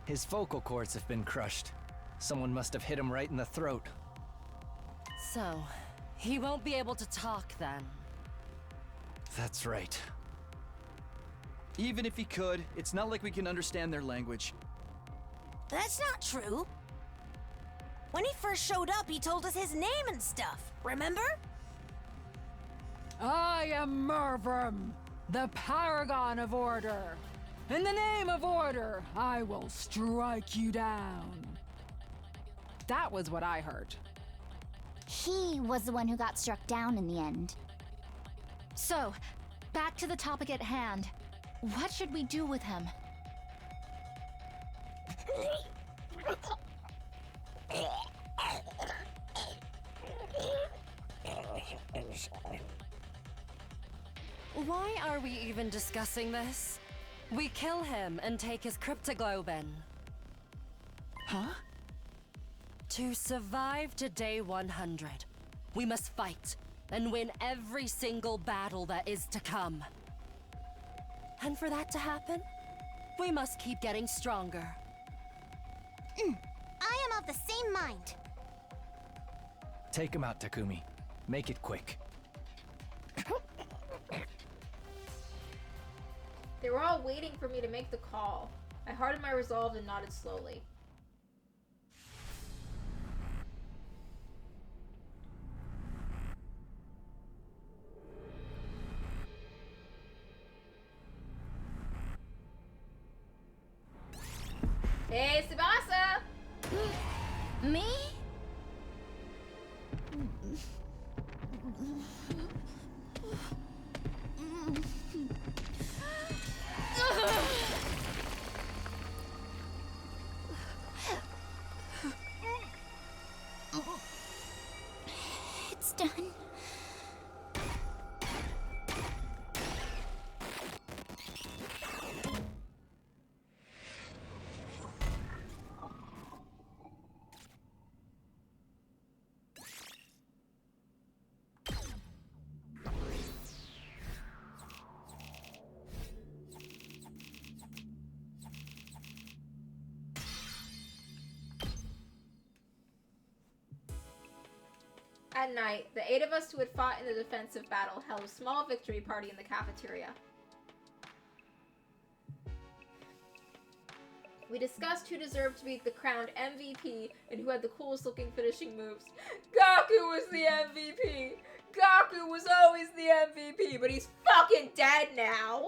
S10: His vocal cords have been crushed. Someone must have hit him right in the throat.
S5: So, he won't be able to talk then.
S10: That's right.
S2: Even if he could, it's not like we can understand their language.
S9: That's not true. When he first showed up, he told us his name and stuff. Remember?
S8: I am Mervrim, the paragon of order. In the name of order, I will strike you down. That was what I heard.
S13: He was the one who got struck down in the end. So, back to the topic at hand. What should we do with him?
S5: Why are we even discussing this? We kill him and take his cryptoglobin.
S2: Huh?
S5: To survive to day 100, we must fight and win every single battle that is to come. And for that to happen, we must keep getting stronger.
S9: I am of the same mind.
S10: Take him out, Takumi. Make it quick.
S1: They were all waiting for me to make the call. I hardened my resolve and nodded slowly. Hey, Tsubasa!
S13: Me? It's done.
S1: At night, the 8 of us who had fought in the defensive battle held a small victory party in the cafeteria. We discussed who deserved to be the crowned MVP and who had the coolest looking finishing moves. Gaku was the MVP! Gaku was always the MVP, but he's fucking dead now!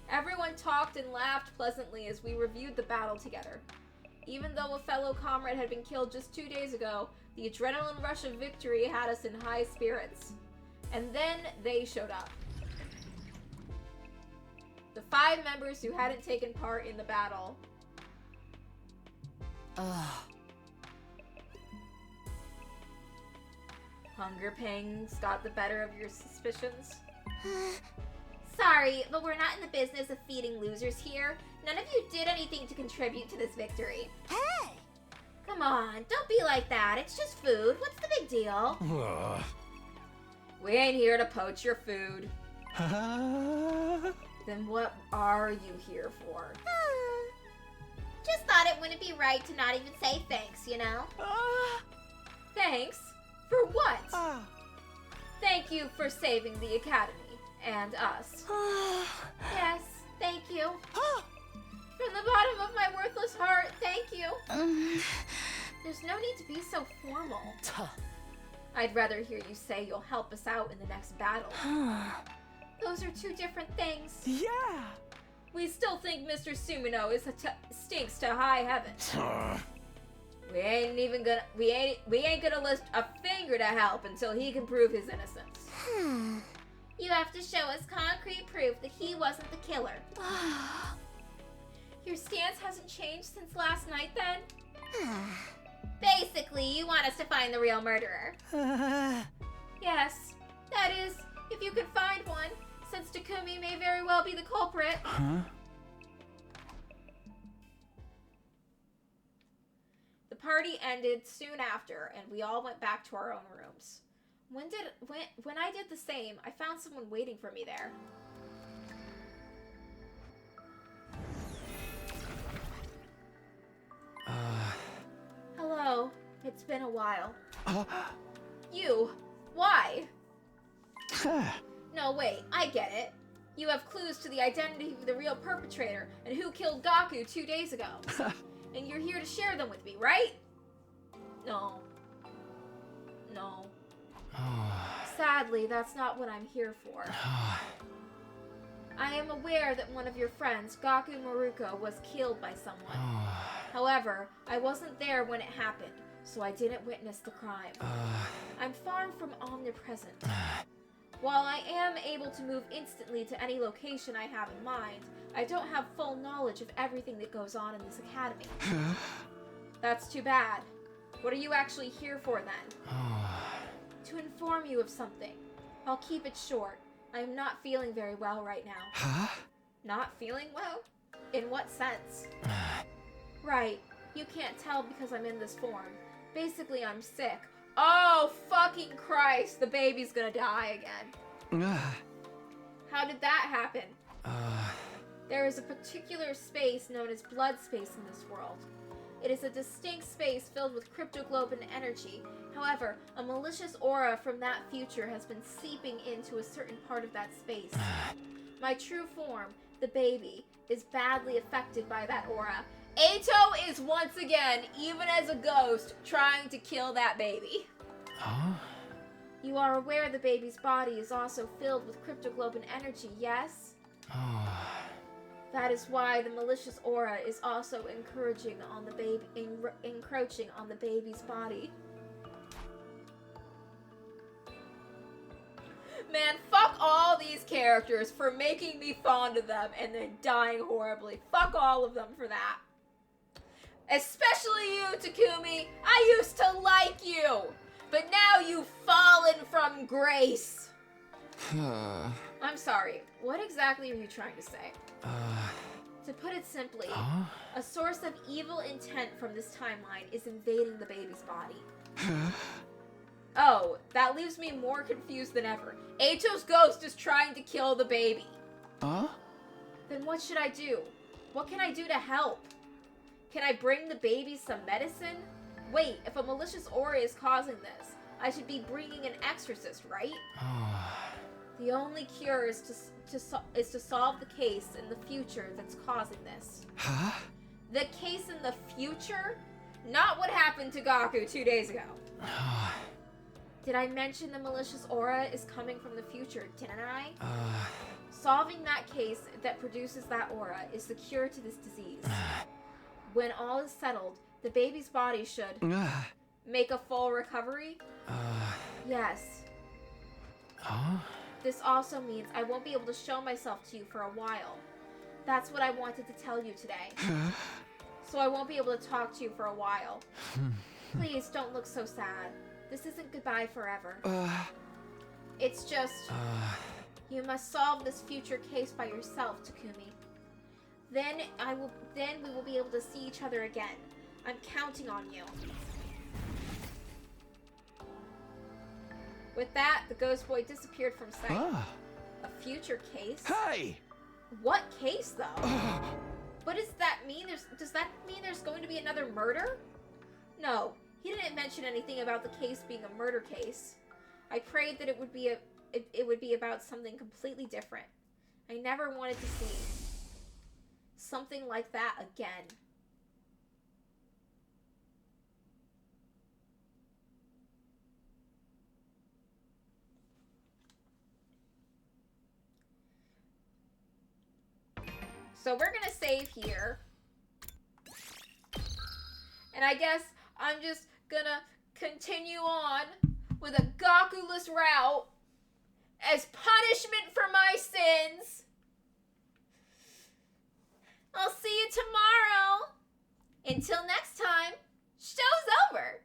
S1: Everyone talked and laughed pleasantly as we reviewed the battle together. Even though a fellow comrade had been killed just 2 days ago, the adrenaline rush of victory had us in high spirits. And then they showed up. The 5 members who hadn't taken part in the battle.
S5: Ugh.
S1: Hunger pangs got the better of your suspicions?
S13: Sorry, but we're not in the business of feeding losers here. None of you did anything to contribute to this victory.
S9: Hey!
S13: Come on, don't be like that. It's just food. What's the big deal?
S1: We ain't here to poach your food. Then what are you here for?
S13: Just thought it wouldn't be right to not even say thanks, you know?
S1: Thanks? For what? Thank you for saving the academy and us.
S13: Yes, thank you.
S1: From the bottom of my worthless heart, thank you. There's no need to be so formal. I'd rather hear you say you'll help us out in the next battle. Those are 2 different things.
S6: Yeah!
S1: We still think Mr. Sumino stinks to high heaven. We ain't gonna lift a finger to help until he can prove his innocence.
S13: You have to show us concrete proof that he wasn't the killer.
S1: Your stance hasn't changed since last night, then?
S13: Basically, you want us to find the real murderer.
S1: Yes, that is, if you could find one, since Takumi may very well be the culprit. party ended soon after, and we all went back to our own rooms. When I did the same, I found someone waiting for me there. Hello. It's been a while. You. Why? No, wait. I get it. You have clues to the identity of the real perpetrator and who killed Gaku 2 days ago. And you're here to share them with me, right? No. No. Sadly, that's not what I'm here for. I am aware that one of your friends, Gaku Maruko, was killed by someone. However, I wasn't there when it happened, so I didn't witness the crime. I'm far from omnipresent. While I am able to move instantly to any location I have in mind, I don't have full knowledge of everything that goes on in this academy. That's too bad. What are you actually here for then? To inform you of something. I'll keep it short. I am not feeling very well right now. Not feeling well? In what sense? Right. You can't tell because I'm in this form. Basically, I'm sick. Oh, fucking Christ! The baby's gonna die again. How did that happen? There is a particular space known as blood space in this world. It is a distinct space filled with cryptoglobin energy. However, a malicious aura from that future has been seeping into a certain part of that space. My true form, the baby, is badly affected by that aura. Eito is once again, even as a ghost, trying to kill that baby. You are aware the baby's body is also filled with cryptoglobin energy, yes? That is why the malicious aura is also encroaching on the baby's body. Man, fuck all these characters for making me fond of them and then dying horribly. Fuck all of them for that. Especially you, Takumi. I used to like you, but now you've fallen from grace. I'm sorry, what exactly are you trying to say? To put it simply, a source of evil intent from this timeline is invading the baby's body. Oh, that leaves me more confused than ever. Eito's ghost is trying to kill the baby. Then what should I do? What can I do to help? Can I bring the baby some medicine? Wait, if a malicious aura is causing this, I should be bringing an exorcist, right? The only cure is to solve the case in the future that's causing this. The case in the future? Not what happened to Gaku 2 days ago. Did I mention the malicious aura is coming from the future, didn't I? Solving that case that produces that aura is the cure to this disease. When all is settled, the baby's body should make a full recovery? Yes. This also means I won't be able to show myself to you for a while. That's what I wanted to tell you today. So I won't be able to talk to you for a while. Please don't look so sad. This isn't goodbye forever. It's just... You must solve this future case by yourself, Takumi. Then we will be able to see each other again. I'm counting on you. With that, the ghost boy disappeared from sight. A future case?
S12: Hey!
S1: What case, though? What does that mean? Does that mean there's going to be another murder? No, he didn't mention anything about the case being a murder case. I prayed that it would be about something completely different. I never wanted to see something like that again. So we're gonna save here. And I guess I'm just gonna continue on with a Gaku-less route as punishment for my sins. I'll see you tomorrow. Until next time, show's over.